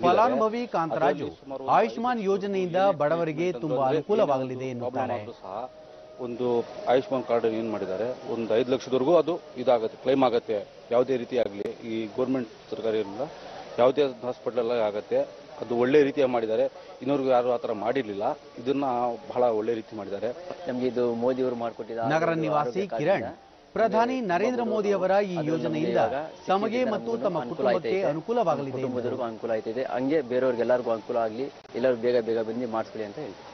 ಫಲಾನುಭವಿ ಕಾಂತರಾಜು ಆಯುಷ್ಮಾನ್ ಯೋಜನೆಯಿಂದ ಬಡವರಿಗೆ ತುಂಬಾ ಅನುಕೂಲವಾಗಲಿದೆ ಎನ್ನುತ್ತಾರೆ. ಒಂದು ಆಯುಷ್ಮಾನ್ ಕಾರ್ಡ್ ಏನ್ ಮಾಡಿದ್ದಾರೆ, ಒಂದು 5 ಲಕ್ಷದವರೆಗೂ ಅದು ಇದಾಗುತ್ತೆ, ಕ್ಲೈಮ್ ಆಗುತ್ತೆ. ಯಾವುದೇ ರೀತಿ ಆಗಲಿ ಈ ಗೌರ್ಮೆಂಟ್ ಸರ್ಕಾರದಿಂದ ಯಾವುದೇ ಹಾಸ್ಪಿಟಲ್ ಆಗುತ್ತೆ. ಅದು ಒಳ್ಳೆ ರೀತಿಯಾಗಿ ಮಾಡಿದ್ದಾರೆ. ಇನ್ನೊರ್ಗೂ ಯಾರು ಆ ಥರ ಮಾಡಿರಲಿಲ್ಲ. ಇದನ್ನ ಬಹಳ ಒಳ್ಳೆ ರೀತಿ ಮಾಡಿದ್ದಾರೆ. ನಮಗೆ ಇದು ಮೋದಿ ಅವರು ಮಾಡಿಕೊಟ್ಟಿದ್ದಾರೆ. ನಗರ ನಿವಾಸಿ ಕಿರಣ್ ಪ್ರಧಾನಿ ನರೇಂದ್ರ ಮೋದಿ ಅವರ ಈ ಯೋಜನೆಯಿಂದ ತಮಗೆ ಮತ್ತು ತಮ್ಮ ಕುಟುಂಬಕ್ಕೆ ಅನುಕೂಲವಾಗಲಿದೆ. ಕುಟುಂಬದವರಿಗೂ ಅನುಕೂಲ ಆಯ್ತಿದೆ, ಹಂಗೆ ಬೇರೆಯವ್ರಿಗೆಲ್ಲರಿಗೂ ಅನುಕೂಲ ಆಗಲಿ, ಎಲ್ಲರೂ ಬೇಗ ಬಂದು ಮಾಡಿಸ್ಕೊಳ್ಳಿ ಅಂತ ಹೇಳ್ತೀವಿ.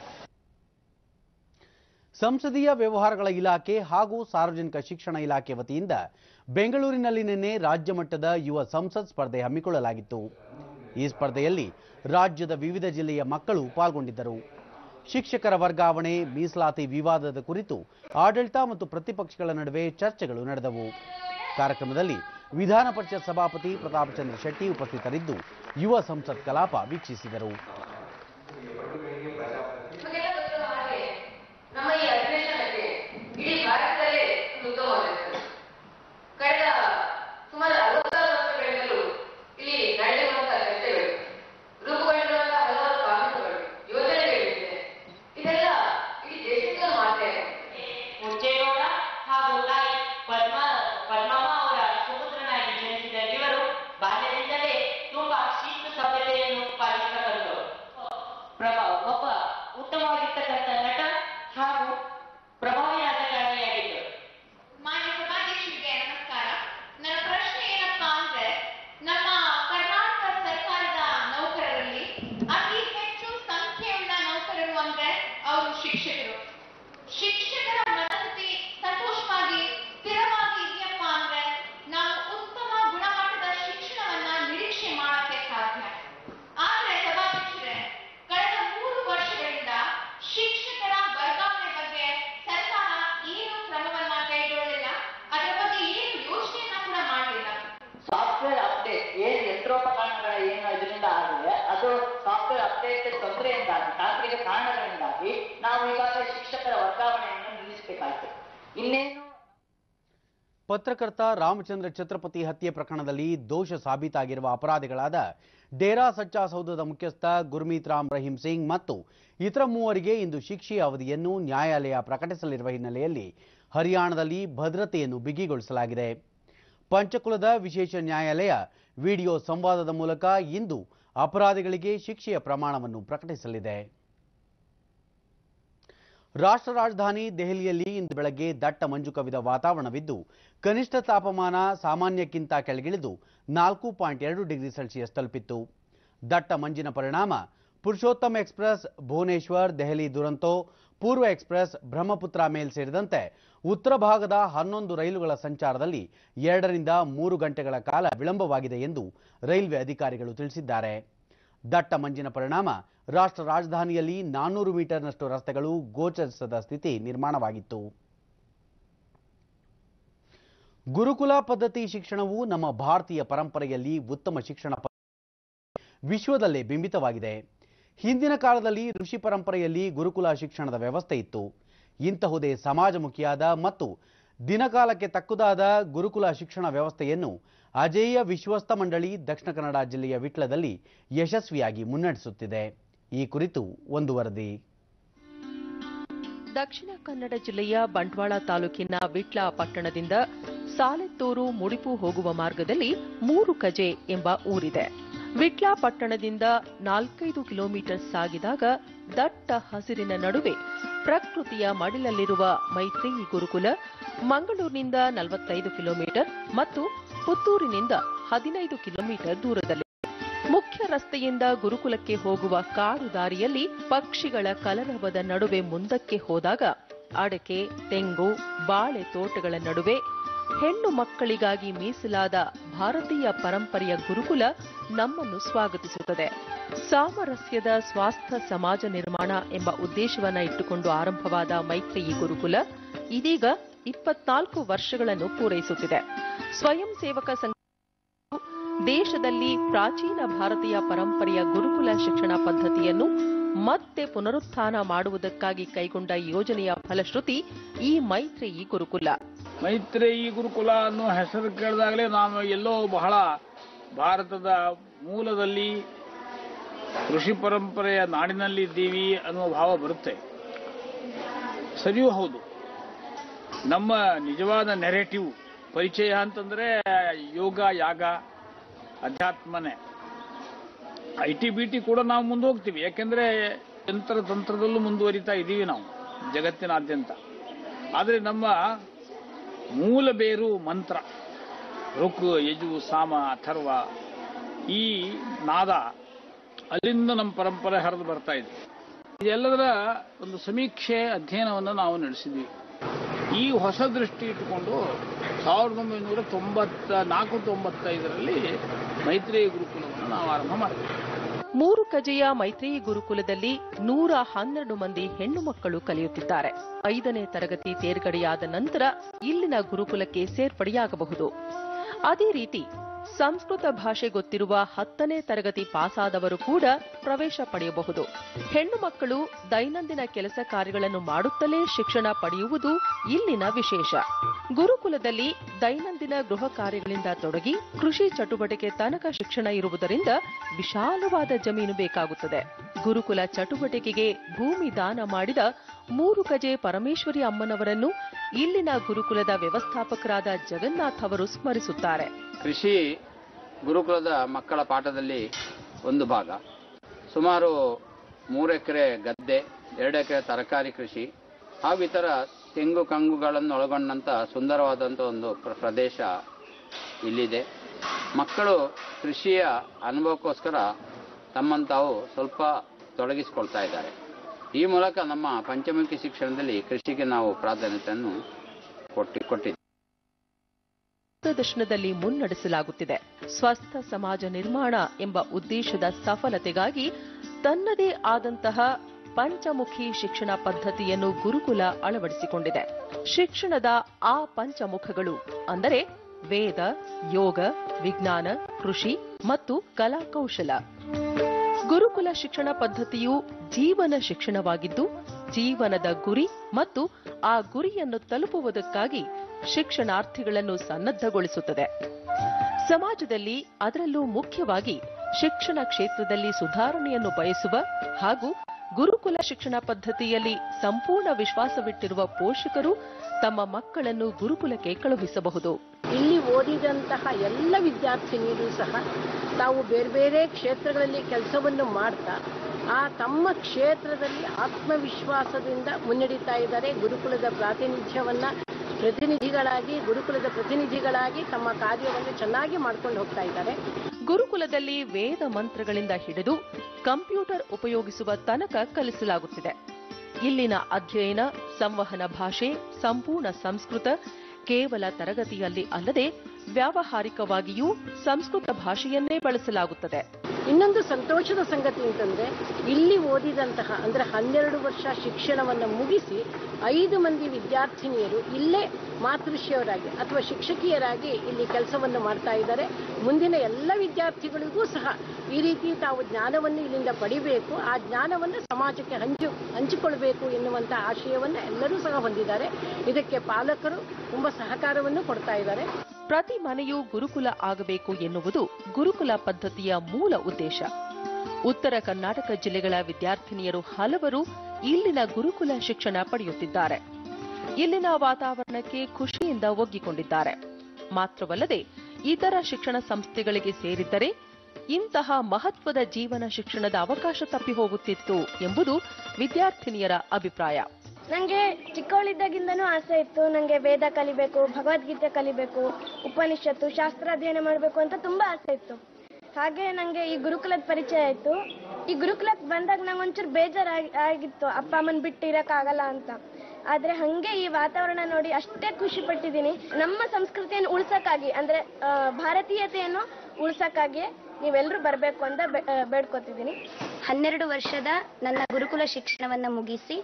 ಸಂಸದೀಯ ವ್ಯವಹಾರಗಳ ಇಲಾಖೆ ಹಾಗೂ ಸಾರ್ವಜನಿಕ ಶಿಕ್ಷಣ ಇಲಾಖೆ ವತಿಯಿಂದ ಬೆಂಗಳೂರಿನಲ್ಲಿ ನಿನ್ನೆ ರಾಜ್ಯ ಮಟ್ಟದ ಯುವ ಸಂಸತ್ ಸ್ಪರ್ಧೆ ಹಮ್ಮಿಕೊಳ್ಳಲಾಗಿತ್ತು. ಈ ಸ್ಪರ್ಧೆಯಲ್ಲಿ ರಾಜ್ಯದ ವಿವಿಧ ಜಿಲ್ಲೆಯ ಮಕ್ಕಳು ಪಾಲ್ಗೊಂಡಿದ್ದರು. ಶಿಕ್ಷಕರ ವರ್ಗಾವಣೆ, ಮೀಸಲಾತಿ ವಿವಾದದ ಕುರಿತು ಆಡಳಿತ ಮತ್ತು ಪ್ರತಿಪಕ್ಷಗಳ ನಡುವೆ ಚರ್ಚೆಗಳು ನಡೆದವು. ಕಾರ್ಯಕ್ರಮದಲ್ಲಿ ವಿಧಾನ ಪರಿಷತ್ ಸಭಾಪತಿ ಪ್ರತಾಪ್ ಚಂದ್ರ ಶೆಟ್ಟಿ ಉಪಸ್ಥಿತರಿದ್ದು ಯುವ ಸಂಸತ್ ಕಲಾಪ ವೀಕ್ಷಿಸಿದರು. ಪತ್ರಕರ್ತ ರಾಮಚಂದ್ರ ಛತ್ರಪತಿ ಹತ್ಯೆ ಪ್ರಕರಣದಲ್ಲಿ ದೋಷ ಸಾಬೀತಾಗಿರುವ ಅಪರಾಧಿಗಳಾದ ಡೇರಾ ಸಚ್ಚಾ ಸೌಧದ ಮುಖ್ಯಸ್ಥ ಗುರ್ಮೀತ್ ರಾಮ್ ರಹೀಂ ಸಿಂಗ್ ಮತ್ತು ಇತರ ಮೂವರಿಗೆ ಇಂದು ಶಿಕ್ಷೆಯ ಅವಧಿಯನ್ನು ನ್ಯಾಯಾಲಯ ಪ್ರಕಟಿಸಲಿರುವ ಹಿನ್ನೆಲೆಯಲ್ಲಿ ಹರಿಯಾಣದಲ್ಲಿ ಭದ್ರತೆಯನ್ನು ಬಿಗಿಗೊಳಿಸಲಾಗಿದೆ. ಪಂಚಕುಲದ ವಿಶೇಷ ನ್ಯಾಯಾಲಯ ವಿಡಿಯೋ ಸಂವಾದದ ಮೂಲಕ ಇಂದು ಅಪರಾಧಿಗಳಿಗೆ ಶಿಕ್ಷೆಯ ಪ್ರಮಾಣವನ್ನು ಪ್ರಕಟಿಸಲಿದೆ. ರಾಷ್ಟ್ರ ರಾಜಧಾನಿ ದೆಹಲಿಯಲ್ಲಿ ಇಂದು ಬೆಳಗ್ಗೆ ದಟ್ಟ ಮಂಜು ಕವಿದ ವಾತಾವರಣವಿದ್ದು ಕನಿಷ್ಠ ತಾಪಮಾನ ಸಾಮಾನ್ಯಕ್ಕಿಂತ ಕೆಳಗಿಳಿದು 4.2 ಡಿಗ್ರಿ ಸೆಲ್ಸಿಯಸ್ ತಲುಪಿತ್ತು. ದಟ್ಟ ಮಂಜಿನ ಪರಿಣಾಮ ಪುರುಷೋತ್ತಮ್ ಎಕ್ಸ್ಪ್ರೆಸ್, ಭುವನೇಶ್ವರ್ ದೆಹಲಿ ದುರಂತೋ, ಪೂರ್ವ ಎಕ್ಸ್ಪ್ರೆಸ್, ಬ್ರಹ್ಮಪುತ್ರ ಮೇಲ್ ಸೇರಿದಂತೆ ಉತ್ತರ ಭಾಗದ 11 ರೈಲುಗಳ ಸಂಚಾರದಲ್ಲಿ 2 ರಿಂದ 3 ಗಂಟೆಗಳ ಕಾಲ ವಿಳಂಬವಾಗಿದೆ ಎಂದು ರೈಲ್ವೆ ಅಧಿಕಾರಿಗಳು ತಿಳಿಸಿದ್ದಾರೆ. ದಟ್ಟ ಮಂಜಿನ ಪರಿಣಾಮ ರಾಷ್ಟ್ರ ರಾಜಧಾನಿಯಲ್ಲಿ 400 ಮೀಟರ್ನಷ್ಟು ರಸ್ತೆಗಳು ಗೋಚರಿಸದ ಸ್ಥಿತಿ ನಿರ್ಮಾಣವಾಗಿತ್ತು. ಗುರುಕುಲ ಪದ್ಧತಿ ಶಿಕ್ಷಣವು ನಮ್ಮ ಭಾರತೀಯ ಪರಂಪರೆಯಲ್ಲಿ ಉತ್ತಮ ಶಿಕ್ಷಣ ವಿಶ್ವದಲ್ಲೇ ಬಿಂಬಿತವಾಗಿದೆ. ಹಿಂದಿನ ಕಾಲದಲ್ಲಿ ಋಷಿ ಪರಂಪರೆಯಲ್ಲಿ ಗುರುಕುಲ ಶಿಕ್ಷಣದ ವ್ಯವಸ್ಥೆ ಇತ್ತು. ಇಂತಹುದೇ ಸಮಾಜಮುಖಿಯಾದ ಮತ್ತು ದಿನಕಾಲಕ್ಕೆ ತಕ್ಕುದಾದ ಗುರುಕುಲ ಶಿಕ್ಷಣ ವ್ಯವಸ್ಥೆಯನ್ನು ಅಜೇಯ ವಿಶ್ವಸ್ತ ಮಂಡಳಿ ದಕ್ಷಿಣ ಕನ್ನಡ ಜಿಲ್ಲೆಯ ವಿಟ್ಲದಲ್ಲಿ ಯಶಸ್ವಿಯಾಗಿ ಮುನ್ನಡೆಸುತ್ತಿದೆ. ಈ ಕುರಿತು ಒಂದು ವರದಿ. ದಕ್ಷಿಣ ಕನ್ನಡ ಜಿಲ್ಲೆಯ ಬಂಟ್ವಾಳ ತಾಲೂಕಿನ ವಿಟ್ಲ ಪಟ್ಟಣದಿಂದ ಸಾಲೆತ್ತೂರು ಮುಡಿಪು ಹೋಗುವ ಮಾರ್ಗದಲ್ಲಿ 3 ಕಜೆ ಎಂಬ ಊರಿದೆ. ವಿಟ್ಲ ಪಟ್ಟಣದಿಂದ 4-5 ಕಿಲೋಮೀಟರ್ ಸಾಗಿದಾಗ ದಟ್ಟ ಹಸಿರಿನ ನಡುವೆ ಪ್ರಕೃತಿಯ ಮಡಿಲಲ್ಲಿರುವ ಮೈತ್ರೇಯಿ ಗುರುಕುಲ ಮಂಗಳೂರಿನಿಂದ 45 ಕಿಲೋಮೀಟರ್ ಮತ್ತು ಪುತ್ತೂರಿನಿಂದ 15 ಕಿಲೋಮೀಟರ್ ದೂರದಲ್ಲಿದೆ. ಮುಖ್ಯ ರಸ್ತೆಯಿಂದ ಗುರುಕುಲಕ್ಕೆ ಹೋಗುವ ಕಾಡು ದಾರಿಯಲ್ಲಿ ಪಕ್ಷಿಗಳ ಕಲರವದ ನಡುವೆ ಮುಂದಕ್ಕೆ ಹೋದಾಗ ಅಡಕೆ, ತೆಂಗು, ಬಾಳೆ ತೋಟಗಳ ನಡುವೆ ಹೆಣ್ಣು ಮಕ್ಕಳಿಗಾಗಿ ಮೀಸಲಾದ ಭಾರತೀಯ ಪರಂಪರೆಯ ಗುರುಕುಲ ನಮ್ಮನ್ನು ಸ್ವಾಗತಿಸುತ್ತದೆ. ಸಾಮರಸ್ಯದ ಸ್ವಾಸ್ಥ್ಯ ಸಮಾಜ ನಿರ್ಮಾಣ ಎಂಬ ಉದ್ದೇಶವನ್ನ ಇಟ್ಟುಕೊಂಡು ಆರಂಭವಾದ ಮೈತ್ರೇಯಿ ಗುರುಕುಲ ಇದೀಗ 24 ವರ್ಷಗಳನ್ನು ಪೂರೈಸುತ್ತಿದೆ. ಸ್ವಯಂ ಸೇವಕ ಸಂಘ ದೇಶದಲ್ಲಿ ಪ್ರಾಚೀನ ಭಾರತೀಯ ಪರಂಪರೆಯ ಗುರುಕುಲ ಶಿಕ್ಷಣ ಪದ್ಧತಿಯನ್ನು ಮತ್ತೆ ಪುನರುತ್ಥಾನ ಮಾಡುವುದಕ್ಕಾಗಿ ಕೈಗೊಂಡ ಯೋಜನೆಯ ಫಲಶ್ರುತಿ ಈ ಮೈತ್ರೇಯಿ ಗುರುಕುಲ. ಮೈತ್ರೇಯಿ ಗುರುಕುಲ ಅನ್ನೋ ಹೆಸರು ಕೇಳಿದಾಗಲೇ ನಾವು ಎಲ್ಲೋ ಬಹಳ ಭಾರತದ ಮೂಲದಲ್ಲಿ ಕೃಷಿ ಪರಂಪರೆಯ ನಾಡಿನಲ್ಲಿ ಇದ್ದೀವಿ ಅನ್ನುವ ಭಾವ ಬರುತ್ತೆ. ಸರಿಯೂ ಹೌದು. ನಮ್ಮ ನಿಜವಾದ ನೆರೇಟಿವ್ ಪರಿಚಯ ಅಂತಂದ್ರೆ ಯೋಗ, ಯಾಗ, ಅಧ್ಯಾತ್ಮನೆ. IT-BT ಕೂಡ ನಾವು ಮುಂದೆ ಹೋಗ್ತೀವಿ. ಯಾಕೆಂದ್ರೆ ತಂತ್ರದಲ್ಲೂ ಮುಂದುವರಿತಾ ಇದ್ದೀವಿ ನಾವು ಜಗತ್ತಿನಾದ್ಯಂತ. ಆದರೆ ನಮ್ಮ ಮೂಲ ಬೇರು ಮಂತ್ರ. ಋಕ್, ಯಜು, ಸಾಮ, ಅಥರ್ವ, ಈ ನಾದ ಅಲ್ಲಿಂದ ನಮ್ಮ ಪರಂಪರೆ ಹರಿದು ಬರ್ತಾ ಇದೆ. ಇದೆಲ್ಲದರ ಒಂದು ಸಮೀಕ್ಷೆ ಅಧ್ಯಯನವನ್ನು ನಾವು ನಡೆಸಿದ್ವಿ. ಈ ಹೊಸ ದೃಷ್ಟಿ ಇಟ್ಟುಕೊಂಡು 1994-95ರಲ್ಲಿ ಮೈತ್ರೇಯ ಗುರುಕುಲವನ್ನು ನಾವು ಆರಂಭ ಮಾಡಿದ್ವಿ. 3 ಕಜೆಯ ಮೈತ್ರೇಯಿ ಗುರುಕುಲದಲ್ಲಿ 112 ಮಂದಿ ಹೆಣ್ಣು ಮಕ್ಕಳು ಕಲಿಯುತ್ತಿದ್ದಾರೆ. 5ನೇ ತರಗತಿ ತೇರ್ಗಡೆಯಾದ ನಂತರ ಇಲ್ಲಿನ ಗುರುಕುಲಕ್ಕೆ ಸೇರ್ಪಡೆಯಾಗಬಹುದು. ಅದೇ ರೀತಿ ಸಂಸ್ಕೃತ ಭಾಷೆ ಗೊತ್ತಿರುವ 10ನೇ ತರಗತಿ ಪಾಸಾದವರು ಕೂಡ ಪ್ರವೇಶ ಪಡೆಯಬಹುದು. ಹೆಣ್ಣು ಮಕ್ಕಳು ದೈನಂದಿನ ಕೆಲಸ ಕಾರ್ಯಗಳನ್ನು ಮಾಡುತ್ತಲೇ ಶಿಕ್ಷಣ ಪಡೆಯುವುದು ಇಲ್ಲಿನ ವಿಶೇಷ. ಗುರುಕುಲದಲ್ಲಿ ದೈನಂದಿನ ಗೃಹ ಕಾರ್ಯಗಳಿಂದ ತೊಡಗಿ ಕೃಷಿ ಚಟುವಟಿಕೆ ತನಕ ಶಿಕ್ಷಣ ಇರುವುದರಿಂದ ವಿಶಾಲವಾದ ಜಮೀನು ಬೇಕಾಗುತ್ತದೆ. ಗುರುಕುಲ ಚಟುವಟಿಕೆಗೆ ಭೂಮಿ ದಾನ ಮಾಡಿದ 3 ಕಜೆ ಪರಮೇಶ್ವರಿ ಅಮ್ಮನವರನ್ನು ಇಲ್ಲಿನ ಗುರುಕುಲದ ವ್ಯವಸ್ಥಾಪಕರಾದ ಜಗನ್ನಾಥ್ ಅವರು ಸ್ಮರಿಸುತ್ತಾರೆ. ಕೃಷಿ ಗುರುಕುಲದ ಮಕ್ಕಳ ಪಾಠದಲ್ಲಿ ಒಂದು ಭಾಗ. ಸುಮಾರು 3 ಎಕರೆ ಗದ್ದೆ, 2 ಎಕರೆ ತರಕಾರಿ ಕೃಷಿ ಹಾಗೂ ಇತರ ತೆಂಗು ಕಂಗುಗಳನ್ನು ಒಳಗೊಂಡಂಥ ಸುಂದರವಾದಂಥ ಒಂದು ಪ್ರದೇಶ ಇಲ್ಲಿದೆ. ಮಕ್ಕಳು ಕೃಷಿಯ ಅನುಭವಕ್ಕೋಸ್ಕರ ತಮ್ಮನ್ನು ತಾವು ಸ್ವಲ್ಪ ತೊಡಗಿಸಿಕೊಳ್ತಾ ಇದ್ದಾರೆ. ಈ ಮೂಲಕ ನಮ್ಮ ಪಂಚಮುಖಿ ಶಿಕ್ಷಣದಲ್ಲಿ ಕೃಷಿಗೆ ನಾವು ಪ್ರಾಧಾನ್ಯತೆಯನ್ನು ಕೊಟ್ಟಿದ್ದೇವೆ. ದರ್ಶನದಲ್ಲಿ ಮುನ್ನಡೆಸಲಾಗುತ್ತಿದೆ. ಸ್ವಸ್ಥ ಸಮಾಜ ನಿರ್ಮಾಣ ಎಂಬ ಉದ್ದೇಶದ ಸಫಲತೆಗಾಗಿ ತನ್ನದೇ ಆದಂತಹ ಪಂಚಮುಖಿ ಶಿಕ್ಷಣ ಪದ್ಧತಿಯನ್ನು ಗುರುಕುಲ ಅಳವಡಿಸಿಕೊಂಡಿದೆ. ಶಿಕ್ಷಣದ ಆ ಪಂಚಮುಖಗಳು ಅಂದರೆ ವೇದ, ಯೋಗ, ವಿಜ್ಞಾನ, ಕೃಷಿ ಮತ್ತು ಕಲಾ ಕೌಶಲ. ಗುರುಕುಲ ಶಿಕ್ಷಣ ಪದ್ಧತಿಯು ಜೀವನ ಶಿಕ್ಷಣವಾಗಿದ್ದು, ಜೀವನದ ಗುರಿ ಮತ್ತು ಆ ಗುರಿಯನ್ನು ತಲುಪುವುದಕ್ಕಾಗಿ ಶಿಕ್ಷಣಾರ್ಥಿಗಳನ್ನು ಸನ್ನದ್ಧಗೊಳಿಸುತ್ತದೆ. ಸಮಾಜದಲ್ಲಿ ಅದರಲ್ಲೂ ಮುಖ್ಯವಾಗಿ ಶಿಕ್ಷಣ ಕ್ಷೇತ್ರದಲ್ಲಿ ಸುಧಾರಣೆಯನ್ನು ಬಯಸುವ ಹಾಗೂ ಗುರುಕುಲ ಶಿಕ್ಷಣ ಪದ್ಧತಿಯಲ್ಲಿ ಸಂಪೂರ್ಣ ವಿಶ್ವಾಸವಿಟ್ಟಿರುವ ಪೋಷಕರು ತಮ್ಮ ಮಕ್ಕಳನ್ನು ಗುರುಕುಲಕ್ಕೆ ಕಳುಹಿಸಬಹುದು. ಇಲ್ಲಿ ಓದಿದಂತಹ ಎಲ್ಲ ವಿದ್ಯಾರ್ಥಿನಿಯರು ಸಹ ತಾವು ಬೇರೆ ಬೇರೆ ಕ್ಷೇತ್ರಗಳಲ್ಲಿ ಕೆಲಸವನ್ನು ಮಾಡ್ತಾ ತಮ್ಮ ಕ್ಷೇತ್ರದಲ್ಲಿ ಆತ್ಮವಿಶ್ವಾಸದಿಂದ ಮುನ್ನಡೀತಾ ಇದ್ದಾರೆ. ಗುರುಕುಲದ ಗುರುಕುಲದ ಪ್ರತಿನಿಧಿಗಳಾಗಿ ತಮ್ಮ ಕಾರ್ಯವನ್ನು ಚೆನ್ನಾಗಿ ಮಾಡ್ಕೊಂಡು ಹೋಗ್ತಾ ಇದ್ದಾರೆ. ಗುರುಕುಲದಲ್ಲಿ ವೇದ ಮಂತ್ರಗಳಿಂದ ಹಿಡಿದು ಕಂಪ್ಯೂಟರ್ ಉಪಯೋಗಿಸುವ ತನಕ ಕಲಿಸಲಾಗುತ್ತಿದೆ. ಇಲ್ಲಿನ ಅಧ್ಯಯನ, ಸಂವಹನ ಭಾಷೆ, ಸಂಪೂರ್ಣ ಸಂಸ್ಕೃತ ಕೇವಲ ತರಗತಿಯಲ್ಲಿ ಅಲ್ಲದೆ ವ್ಯಾವಹಾರಿಕವಾಗಿಯೂ ಸಂಸ್ಕೃತ ಭಾಷೆಯನ್ನೇ ಬಳಸಲಾಗುತ್ತದೆ. ಇನ್ನೊಂದು ಸಂತೋಷದ ಸಂಗತಿ ಅಂತಂದ್ರೆ ಇಲ್ಲಿ ಓದಿದಂತಹ ಅಂದ್ರೆ 12 ವರ್ಷ ಶಿಕ್ಷಣವನ್ನು ಮುಗಿಸಿ 5 ಮಂದಿ ವಿದ್ಯಾರ್ಥಿನಿಯರು ಇಲ್ಲೇ ಮಾತೃಶ್ರೀಯವರಾಗಿ ಅಥವಾ ಶಿಕ್ಷಕಿಯರಾಗಿ ಇಲ್ಲಿ ಕೆಲಸವನ್ನು ಮಾಡ್ತಾ ಇದ್ದಾರೆ. ಮುಂದಿನ ಎಲ್ಲ ವಿದ್ಯಾರ್ಥಿಗಳಿಗೂ ಸಹ ಈ ರೀತಿ ತಾವು ಜ್ಞಾನವನ್ನು ಇಲ್ಲಿಂದ ಪಡಿಬೇಕು, ಆ ಜ್ಞಾನವನ್ನು ಸಮಾಜಕ್ಕೆ ಹಂಚಿಕೊಳ್ಬೇಕು ಎನ್ನುವಂತ ಆಶಯವನ್ನು ಎಲ್ಲರೂ ಸಹ ಹೊಂದಿದ್ದಾರೆ. ಇದಕ್ಕೆ ಪಾಲಕರು ತುಂಬಾ ಸಹಕಾರವನ್ನು ಕೊಡ್ತಾ ಇದ್ದಾರೆ. ಪ್ರತಿ ಮನೆಯೂ ಗುರುಕುಲ ಆಗಬೇಕು ಎನ್ನುವುದು ಗುರುಕುಲ ಪದ್ಧತಿಯ ಮೂಲ ಉದ್ದೇಶ. ಉತ್ತರ ಕರ್ನಾಟಕ ಜಿಲ್ಲೆಗಳ ವಿದ್ಯಾರ್ಥಿನಿಯರು ಹಲವರು ಇಲ್ಲಿನ ಗುರುಕುಲ ಶಿಕ್ಷಣ ಪಡೆಯುತ್ತಿದ್ದಾರೆ. ಇಲ್ಲಿನ ವಾತಾವರಣಕ್ಕೆ ಖುಷಿಯಿಂದ ಒಗ್ಗಿಕೊಂಡಿದ್ದಾರೆ. ಮಾತ್ರವಲ್ಲದೆ ಇತರ ಶಿಕ್ಷಣ ಸಂಸ್ಥೆಗಳಿಗೆ ಸೇರಿದ್ದರೆ ಇಂತಹ ಮಹತ್ವದ ಜೀವನ ಶಿಕ್ಷಣದ ಅವಕಾಶ ತಪ್ಪಿ ಹೋಗುತ್ತಿತ್ತು ಎಂಬುದು ವಿದ್ಯಾರ್ಥಿನಿಯರ ಅಭಿಪ್ರಾಯ. ನನಗೆ ಚಿಕ್ಕವಳಿದ್ದಾಗಿಂದನೂ ಆಸೆ ಇತ್ತು. ನನಗೆ ವೇದ ಕಲಿಬೇಕು, ಭಗವದ್ಗೀತೆ ಕಲಿಬೇಕು, ಉಪನಿಷತ್ತು, ಶಾಸ್ತ್ರಾಧ್ಯಯನ ಮಾಡಬೇಕು ಅಂತ ತುಂಬಾ ಆಸೆ ಇತ್ತು. ಹಾಗೆ ನನಗೆ ಈ ಗುರುಕುಲದ ಪರಿಚಯ ಆಯಿತು. ಈ ಗುರುಕುಲಕ್ಕೆ ಬಂದಾಗ ನಂಗೆ ಒಂಚೂರು ಬೇಜಾರಾಗಿತ್ತು, ಅಪ್ಪ ಅಮ್ಮನ ಬಿಟ್ಟು ಇರೋಕ್ಕಾಗಲ್ಲ ಅಂತ. ಆದರೆ ಹಾಗೆ ಈ ವಾತಾವರಣ ನೋಡಿ ಅಷ್ಟೇ ಖುಷಿ ಪಟ್ಟಿದ್ದೀನಿ. ನಮ್ಮ ಸಂಸ್ಕೃತಿಯನ್ನು ಉಳ್ಸಕ್ಕಾಗಿ ಅಂದರೆ ಭಾರತೀಯತೆಯನ್ನು ಉಳ್ಸಕ್ಕಾಗಿ ನೀವೆಲ್ಲರೂ ಬರಬೇಕು ಅಂತ ಬೇಡ್ಕೊತಿದ್ದೀನಿ. 12 ವರ್ಷದ ನನ್ನ ಗುರುಕುಲ ಶಿಕ್ಷಣವನ್ನು ಮುಗಿಸಿ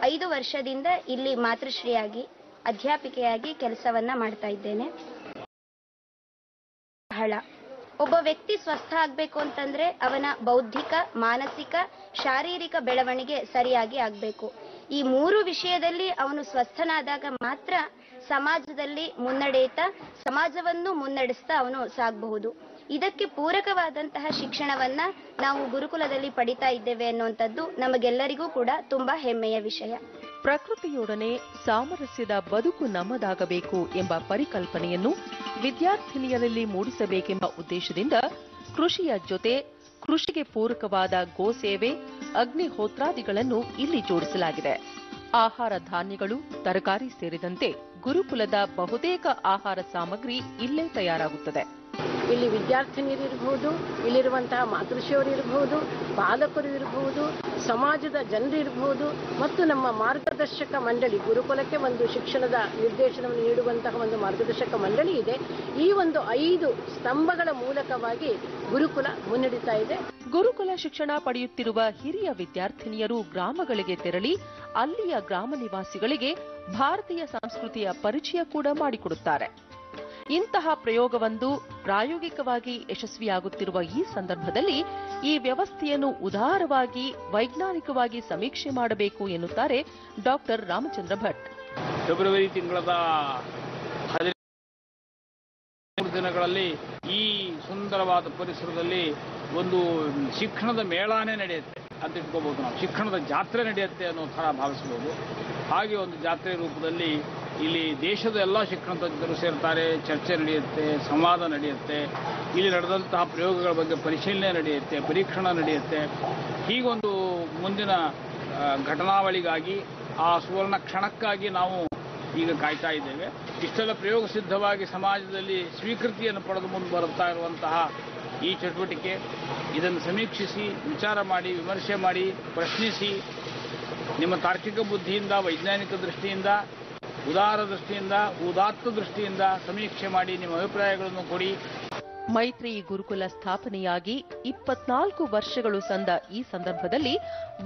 5 ವರ್ಷದಿಂದ ಇಲ್ಲಿ ಮಾತೃಶ್ರೀಯಾಗಿ ಅಧ್ಯಾಪಿಕೆಯಾಗಿ ಕೆಲಸವನ್ನ ಮಾಡ್ತಾ ಇದ್ದೇನೆ. ಒಬ್ಬ ವ್ಯಕ್ತಿ ಸ್ವಸ್ಥ ಆಗಬೇಕು ಅಂತಂದ್ರೆ ಅವನ ಬೌದ್ಧಿಕ, ಮಾನಸಿಕ, ಶಾರೀರಿಕ ಬೆಳವಣಿಗೆ ಸರಿಯಾಗಿ ಆಗಬೇಕು. ಈ 3 ವಿಷಯದಲ್ಲಿ ಅವನು ಸ್ವಸ್ಥನಾದಾಗ ಮಾತ್ರ ಸಮಾಜದಲ್ಲಿ ಮುನ್ನಡೆಯುತ್ತಾ ಸಮಾಜವನ್ನು ಮುನ್ನಡೆಸ್ತಾ ಅವನು ಸಾಗಬಹುದು. ಇದಕ್ಕೆ ಪೂರಕವಾದಂತಹ ಶಿಕ್ಷಣವನ್ನ ನಾವು ಗುರುಕುಲದಲ್ಲಿ ಪಡಿತಾ ಇದ್ದೇವೆ ಅನ್ನುವಂಥದ್ದು ನಮಗೆಲ್ಲರಿಗೂ ಕೂಡ ತುಂಬಾ ಹೆಮ್ಮೆಯ ವಿಷಯ. ಪ್ರಕೃತಿಯೊಡನೆ ಸಾಮರಸ್ಯದ ಬದುಕು ನಮ್ಮದಾಗಬೇಕು ಎಂಬ ಪರಿಕಲ್ಪನೆಯನ್ನು ವಿದ್ಯಾರ್ಥಿನಿಯರಲ್ಲಿ ಮೂಡಿಸಬೇಕೆಂಬ ಉದ್ದೇಶದಿಂದ ಕೃಷಿಯ ಜೊತೆ ಕೃಷಿಗೆ ಪೂರಕವಾದ ಗೋಸೇವೆ, ಅಗ್ನಿಹೋತ್ರಾದಿಗಳನ್ನು ಇಲ್ಲಿ ಜೋಡಿಸಲಾಗಿದೆ. ಆಹಾರ ಧಾನ್ಯಗಳು, ತರಕಾರಿ ಸೇರಿದಂತೆ ಗುರುಕುಲದ ಬಹುತೇಕ ಆಹಾರ ಸಾಮಗ್ರಿ ಇಲ್ಲೇ ತಯಾರಾಗುತ್ತದೆ. ಇಲ್ಲಿ ವಿದ್ಯಾರ್ಥಿನಿಯರು ಇರಬಹುದು, ಇಲ್ಲಿರುವಂತಹ ಮಾತೃಶ್ರೀಯವರು ಇರಬಹುದು, ಪಾಲಕರು ಇರಬಹುದು, ಸಮಾಜದ ಜನರು ಇರಬಹುದು ಮತ್ತು ನಮ್ಮ ಮಾರ್ಗದರ್ಶಕ ಮಂಡಳಿ, ಗುರುಕುಲಕ್ಕೆ ಒಂದು ಶಿಕ್ಷಣದ ನಿರ್ದೇಶನವನ್ನು ನೀಡುವಂತಹ ಒಂದು ಮಾರ್ಗದರ್ಶಕ ಮಂಡಳಿ ಇದೆ. ಈ ಒಂದು 5 ಸ್ತಂಭಗಳ ಮೂಲಕವಾಗಿ ಗುರುಕುಲ ಮುನ್ನಡೆಯುತ್ತಾ ಇದೆ. ಗುರುಕುಲ ಶಿಕ್ಷಣ ಪಡೆಯುತ್ತಿರುವ ಹಿರಿಯ ವಿದ್ಯಾರ್ಥಿನಿಯರು ಗ್ರಾಮಗಳಿಗೆ ತೆರಳಿ ಅಲ್ಲಿಯ ಗ್ರಾಮ ನಿವಾಸಿಗಳಿಗೆ ಭಾರತೀಯ ಸಂಸ್ಕೃತಿಯ ಪರಿಚಯ ಕೂಡ ಮಾಡಿಕೊಡುತ್ತಾರೆ. ಇಂತಹ ಪ್ರಯೋಗವೊಂದು ಪ್ರಾಯೋಗಿಕವಾಗಿ ಯಶಸ್ವಿಯಾಗುತ್ತಿರುವ ಈ ಸಂದರ್ಭದಲ್ಲಿ ಈ ವ್ಯವಸ್ಥೆಯನ್ನು ಉದಾರವಾಗಿ ವೈಜ್ಞಾನಿಕವಾಗಿ ಸಮೀಕ್ಷೆ ಮಾಡಬೇಕು ಎನ್ನುತ್ತಾರೆ ಡಾಕ್ಟರ್ ರಾಮಚಂದ್ರ ಭಟ್. ಫೆಬ್ರವರಿ ತಿಂಗಳದ 13 ದಿನಗಳಲ್ಲಿ ಈ ಸುಂದರವಾದ ಪರಿಸರದಲ್ಲಿ ಒಂದು ಶಿಕ್ಷಣದ ಮೇಳಾನೇ ನಡೆಯುತ್ತೆ ಅಂತ ಇಟ್ಕೋಬಹುದು. ನಾವು ಶಿಕ್ಷಣದ ಜಾತ್ರೆ ನಡೆಯುತ್ತೆ ಅನ್ನೋ ಥರ ಭಾವಿಸಬಹುದು. ಹಾಗೆ ಒಂದು ಜಾತ್ರೆ ರೂಪದಲ್ಲಿ ಇಲ್ಲಿ ದೇಶದ ಎಲ್ಲ ಶಿಕ್ಷಣ ತಜ್ಞರು ಸೇರ್ತಾರೆ, ಚರ್ಚೆ ನಡೆಯುತ್ತೆ, ಸಂವಾದ ನಡೆಯುತ್ತೆ, ಇಲ್ಲಿ ನಡೆದಂತಹ ಪ್ರಯೋಗಗಳ ಬಗ್ಗೆ ಪರಿಶೀಲನೆ ನಡೆಯುತ್ತೆ, ಪರೀಕ್ಷಣ ನಡೆಯುತ್ತೆ. ಹೀಗೊಂದು ಮುಂದಿನ ಘಟನಾವಳಿಗಾಗಿ, ಆ ಸುವರ್ಣ ಕ್ಷಣಕ್ಕಾಗಿ ನಾವು ಈಗ ಕಾಯ್ತಾ ಇದ್ದೇವೆ. ಇಷ್ಟೆಲ್ಲ ಪ್ರಯೋಗ ಸಿದ್ಧವಾಗಿ ಸಮಾಜದಲ್ಲಿ ಸ್ವೀಕೃತಿಯನ್ನು ಪಡೆದು ಮುಂದೆ ಬರುತ್ತಾ ಇರುವಂತಹ ಈ ಚಟುವಟಿಕೆ, ಇದನ್ನು ಸಮೀಕ್ಷಿಸಿ, ವಿಚಾರ ಮಾಡಿ, ವಿಮರ್ಶೆ ಮಾಡಿ, ಪ್ರಶ್ನಿಸಿ, ನಿಮ್ಮ ತಾರ್ಕಿಕ ಬುದ್ಧಿಯಿಂದ, ವೈಜ್ಞಾನಿಕ ದೃಷ್ಟಿಯಿಂದ, ಉದಾರ ದೃಷ್ಟಿಯಿಂದ, ಉದಾತ್ತ ದೃಷ್ಟಿಯಿಂದ ಸಮೀಕ್ಷೆ ಮಾಡಿ ನಿಮ್ಮ ಅಭಿಪ್ರಾಯಗಳನ್ನು ಕೊಡಿ. ಮೈತ್ರಿ ಗುರುಕುಲ ಸ್ಥಾಪನೆಯಾಗಿ 24 ವರ್ಷಗಳು ಸಂದ ಈ ಸಂದರ್ಭದಲ್ಲಿ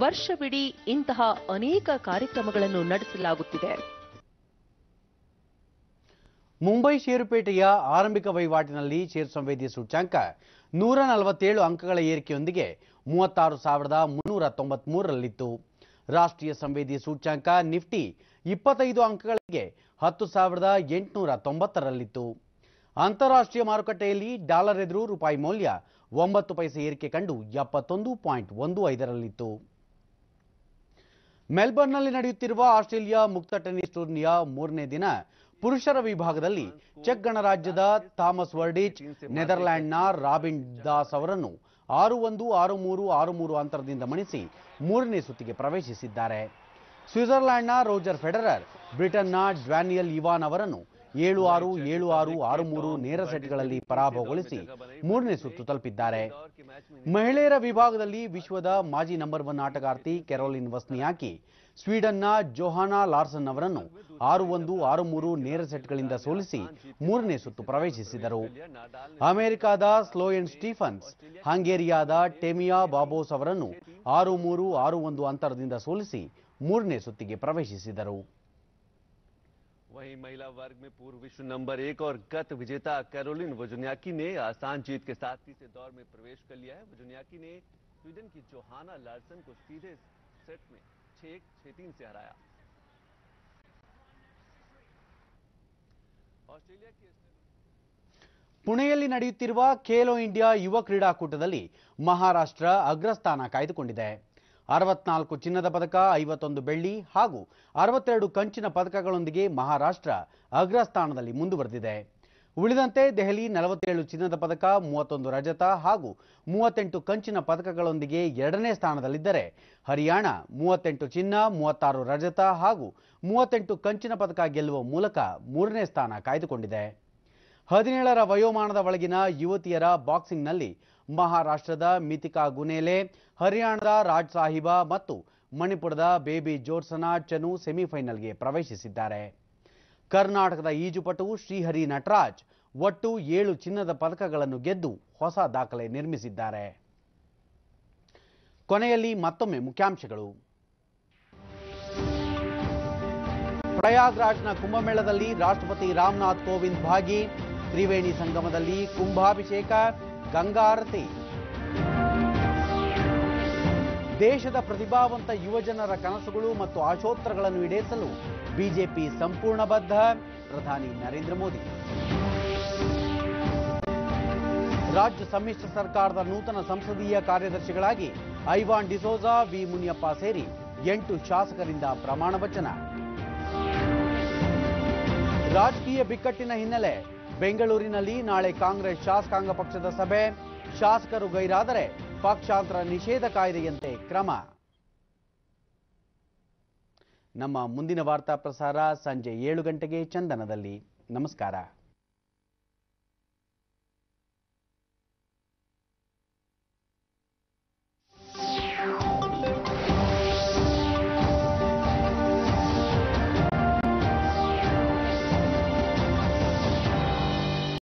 ವರ್ಷವಿಡೀ ಇಂತಹ ಅನೇಕ ಕಾರ್ಯಕ್ರಮಗಳನ್ನು ನಡೆಸಲಾಗುತ್ತಿದೆ. ಮುಂಬೈ ಷೇರುಪೇಟೆಯ ಆರಂಭಿಕ ವಹಿವಾಟಿನಲ್ಲಿ ಷೇರು ಸಂವೇದಿ ಸೂಚ್ಯಂಕ 147 ಅಂಕಗಳ ಏರಿಕೆಯೊಂದಿಗೆ 36,393ರಲ್ಲಿತ್ತು. ರಾಷ್ಟ್ರೀಯ ಸಂವೇದಿ ಸೂಚ್ಯಂಕ ನಿಫ್ಟಿ 25 ಅಂಕಗಳಿಗೆ 10,890ರಲ್ಲಿತ್ತು. ಅಂತಾರಾಷ್ಟ್ರೀಯ ಮಾರುಕಟ್ಟೆಯಲ್ಲಿ ಡಾಲರ್ ಎದುರು ರೂಪಾಯಿ ಮೌಲ್ಯ 9 ಪೈಸೆ ಏರಿಕೆ ಕಂಡು 71.15ರಲ್ಲಿತ್ತು. ಮೆಲ್ಬರ್ನ್ನಲ್ಲಿ ನಡೆಯುತ್ತಿರುವ ಆಸ್ಟ್ರೇಲಿಯಾ ಮುಕ್ತ ಟೆನ್ನಿಸ್ ಟೂರ್ನಿಯ 3ನೇ ದಿನ ಪುರುಷರ ವಿಭಾಗದಲ್ಲಿ ಚೆಕ್ ಗಣರಾಜ್ಯದ ಥಾಮಸ್ ವರ್ಡಿಚ್ ನೆದರ್ಲ್ಯಾಂಡ್ನ ರಾಬಿನ್ ದಾಸ್ ಅವರನ್ನು 6-1, 6-3, 6-3 ಅಂತರದಿಂದ ಮಣಿಸಿ 3ನೇ ಸುತ್ತಿಗೆ ಪ್ರವೇಶಿಸಿದ್ದಾರೆ. ಸ್ವಿಟ್ಜರ್ಲ್ಯಾಂಡ್ನ ರೋಜರ್ ಫೆಡರರ್ ಬ್ರಿಟನ್ನ ಡ್ಯಾನಿಯಲ್ ಇವಾನ್ ಅವರನ್ನು 7-6, 7-6, 6-3 ನೇರ ಸೆಟ್ಗಳಲ್ಲಿ ಪರಾಭವಗೊಳಿಸಿ 3ನೇ ಸುತ್ತು ತಲುಪಿದ್ದಾರೆ. ಮಹಿಳೆಯರ ವಿಭಾಗದಲ್ಲಿ ವಿಶ್ವದ ಮಾಜಿ ನಂಬರ್ 1 ಆಟಗಾರ್ತಿ ಕೆರೋಲಿನ್ ವಸ್ನಿಯಾಕಿ ಸ್ವೀಡನ್ನ ಜೋಹಾನಾ ಲಾರ್ಸನ್ ಅವರನ್ನು 6-1, 6-3 ನೇರ ಸೆಟ್ಗಳಿಂದ ಸೋಲಿಸಿ 3ನೇ ಸುತ್ತು ಪ್ರವೇಶಿಸಿದರು. ಅಮೆರಿಕದ ಸ್ಲೋಯನ್ ಸ್ಟೀಫನ್ಸ್ ಹಂಗೇರಿಯಾದ ಟೆಮಿಯಾ ಬಾಬೋಸ್ ಅವರನ್ನು 6-3, 6-1 ಅಂತರದಿಂದ ಸೋಲಿಸಿ 3ನೇ ಸುತ್ತಿಗೆ ಪ್ರವೇಶಿಸಿದರು. वहीं महिला वर्ग में पूर्व विश्व नंबर 1 और गत विजेता कैरोलिन वोजनियाकी ने आसान जीत के साथ तीसरे दौर में प्रवेश कर लिया है. वोजनियाकी ने स्वीडन की जोहाना लार्सन को सीधे सेट में 6-1, 6-3 से हराया. ऑस्ट्रेलिया की ಪುಣೆಯಲ್ಲಿ ನಡೆಯುತ್ತಿರುವ ಖೇಲೋ ಇಂಡಿಯಾ ಯುವ ಕ್ರೀಡಾಕೂಟದಲ್ಲಿ ಮಹಾರಾಷ್ಟ್ರ ಅಗ್ರಸ್ಥಾನ ಕಾಯ್ದುಕೊಂಡಿದೆ. 64 ಚಿನ್ನದ ಪದಕ, 51 ಬೆಳ್ಳಿ ಹಾಗೂ 62 ಕಂಚಿನ ಪದಕಗಳೊಂದಿಗೆ ಮಹಾರಾಷ್ಟ್ರ ಅಗ್ರಸ್ಥಾನದಲ್ಲಿ ಮುಂದುವರೆದಿದೆ. ಉಳಿದಂತೆ ದೆಹಲಿ 47 ಚಿನ್ನದ ಪದಕ, 31 ರಜತ ಹಾಗೂ 38 ಕಂಚಿನ ಪದಕಗಳೊಂದಿಗೆ 2ನೇ ಸ್ಥಾನದಲ್ಲಿದ್ದರೆ, ಹರಿಯಾಣ 38 ಚಿನ್ನ, 36 ರಜತ ಹಾಗೂ 38 ಕಂಚಿನ ಪದಕ ಗೆಲ್ಲುವ ಮೂಲಕ 3ನೇ ಸ್ಥಾನ ಕಾಯ್ದುಕೊಂಡಿದೆ. 17ರ ವಯೋಮಾನದ ಒಳಗಿನ ಯುವತಿಯರ ಬಾಕ್ಸಿಂಗ್ನಲ್ಲಿ ಮಹಾರಾಷ್ಟ್ರದ ಮಿತಿಕಾ ಗುನೇಲೆ, ಹರಿಯಾಣದ ರಾಜ್ ಸಾಹಿಬಾ ಮತ್ತು ಮಣಿಪುರದ ಬೇಬಿ ಜೋರ್ಸನಾ ಚನು ಸೆಮಿಫೈನಲ್ಗೆ ಪ್ರವೇಶಿಸಿದ್ದಾರೆ. ಕರ್ನಾಟಕದ ಈಜುಪಟು ಶ್ರೀಹರಿ ನಟರಾಜ್ ಒಟ್ಟು 7 ಚಿನ್ನದ ಪದಕಗಳನ್ನು ಗೆದ್ದು ಹೊಸ ದಾಖಲೆ ನಿರ್ಮಿಸಿದ್ದಾರೆ. ಕೊನೆಯಲ್ಲಿ ಮತ್ತೊಮ್ಮೆ ಮುಖ್ಯಾಂಶಗಳು. ಪ್ರಯಾಗ್ರಾಜ್ನ ಕುಂಭಮೇಳದಲ್ಲಿ ರಾಷ್ಟ್ರಪತಿ ರಾಮನಾಥ್ ಕೋವಿಂದ್ ಭಾಗಿ, ತ್ರಿವೇಣಿ ಸಂಗಮದಲ್ಲಿ ಕುಂಭಾಭಿಷೇಕ, ಗಂಗಾ ಆರತಿ. ದೇಶದ ಪ್ರತಿಭಾವಂತ ಯುವಜನರ ಕನಸುಗಳು ಮತ್ತು ಆಶೋತ್ತರಗಳನ್ನು ಈಡೇರಿಸಲು ಬಿಜೆಪಿ ಸಂಪೂರ್ಣ ಬದ್ಧ, ಪ್ರಧಾನಿ ನರೇಂದ್ರ ಮೋದಿ. ರಾಜ್ಯ ಸಮ್ಮಿಶ್ರ ಸರ್ಕಾರದ ನೂತನ ಸಂಸದೀಯ ಕಾರ್ಯದರ್ಶಿಗಳಾಗಿ ಐವಾನ್ ಡಿಸೋಜಾ, ವಿ ಮುನಿಯಪ್ಪ ಸೇರಿ 8 ಶಾಸಕರಿಂದ ಪ್ರಮಾಣ ವಚನ. ರಾಜಕೀಯ ಬಿಕ್ಕಟ್ಟಿನ ಹಿನ್ನೆಲೆ ಬೆಂಗಳೂರಿನಲ್ಲಿ ನಾಳೆ ಕಾಂಗ್ರೆಸ್ ಶಾಸಕಾಂಗ ಪಕ್ಷದ ಸಭೆ, ಶಾಸಕರು ಗೈರಾದರೆ ಪಕ್ಷಾಂತರ ನಿಷೇಧ ಕಾಯ್ದೆಯಂತೆ ಕ್ರಮ. ನಮ್ಮ ಮುಂದಿನ ವಾರ್ತಾ ಪ್ರಸಾರ ಸಂಜೆ 7 ಗಂಟೆಗೆ ಚಂದನದಲ್ಲಿ. ನಮಸ್ಕಾರ.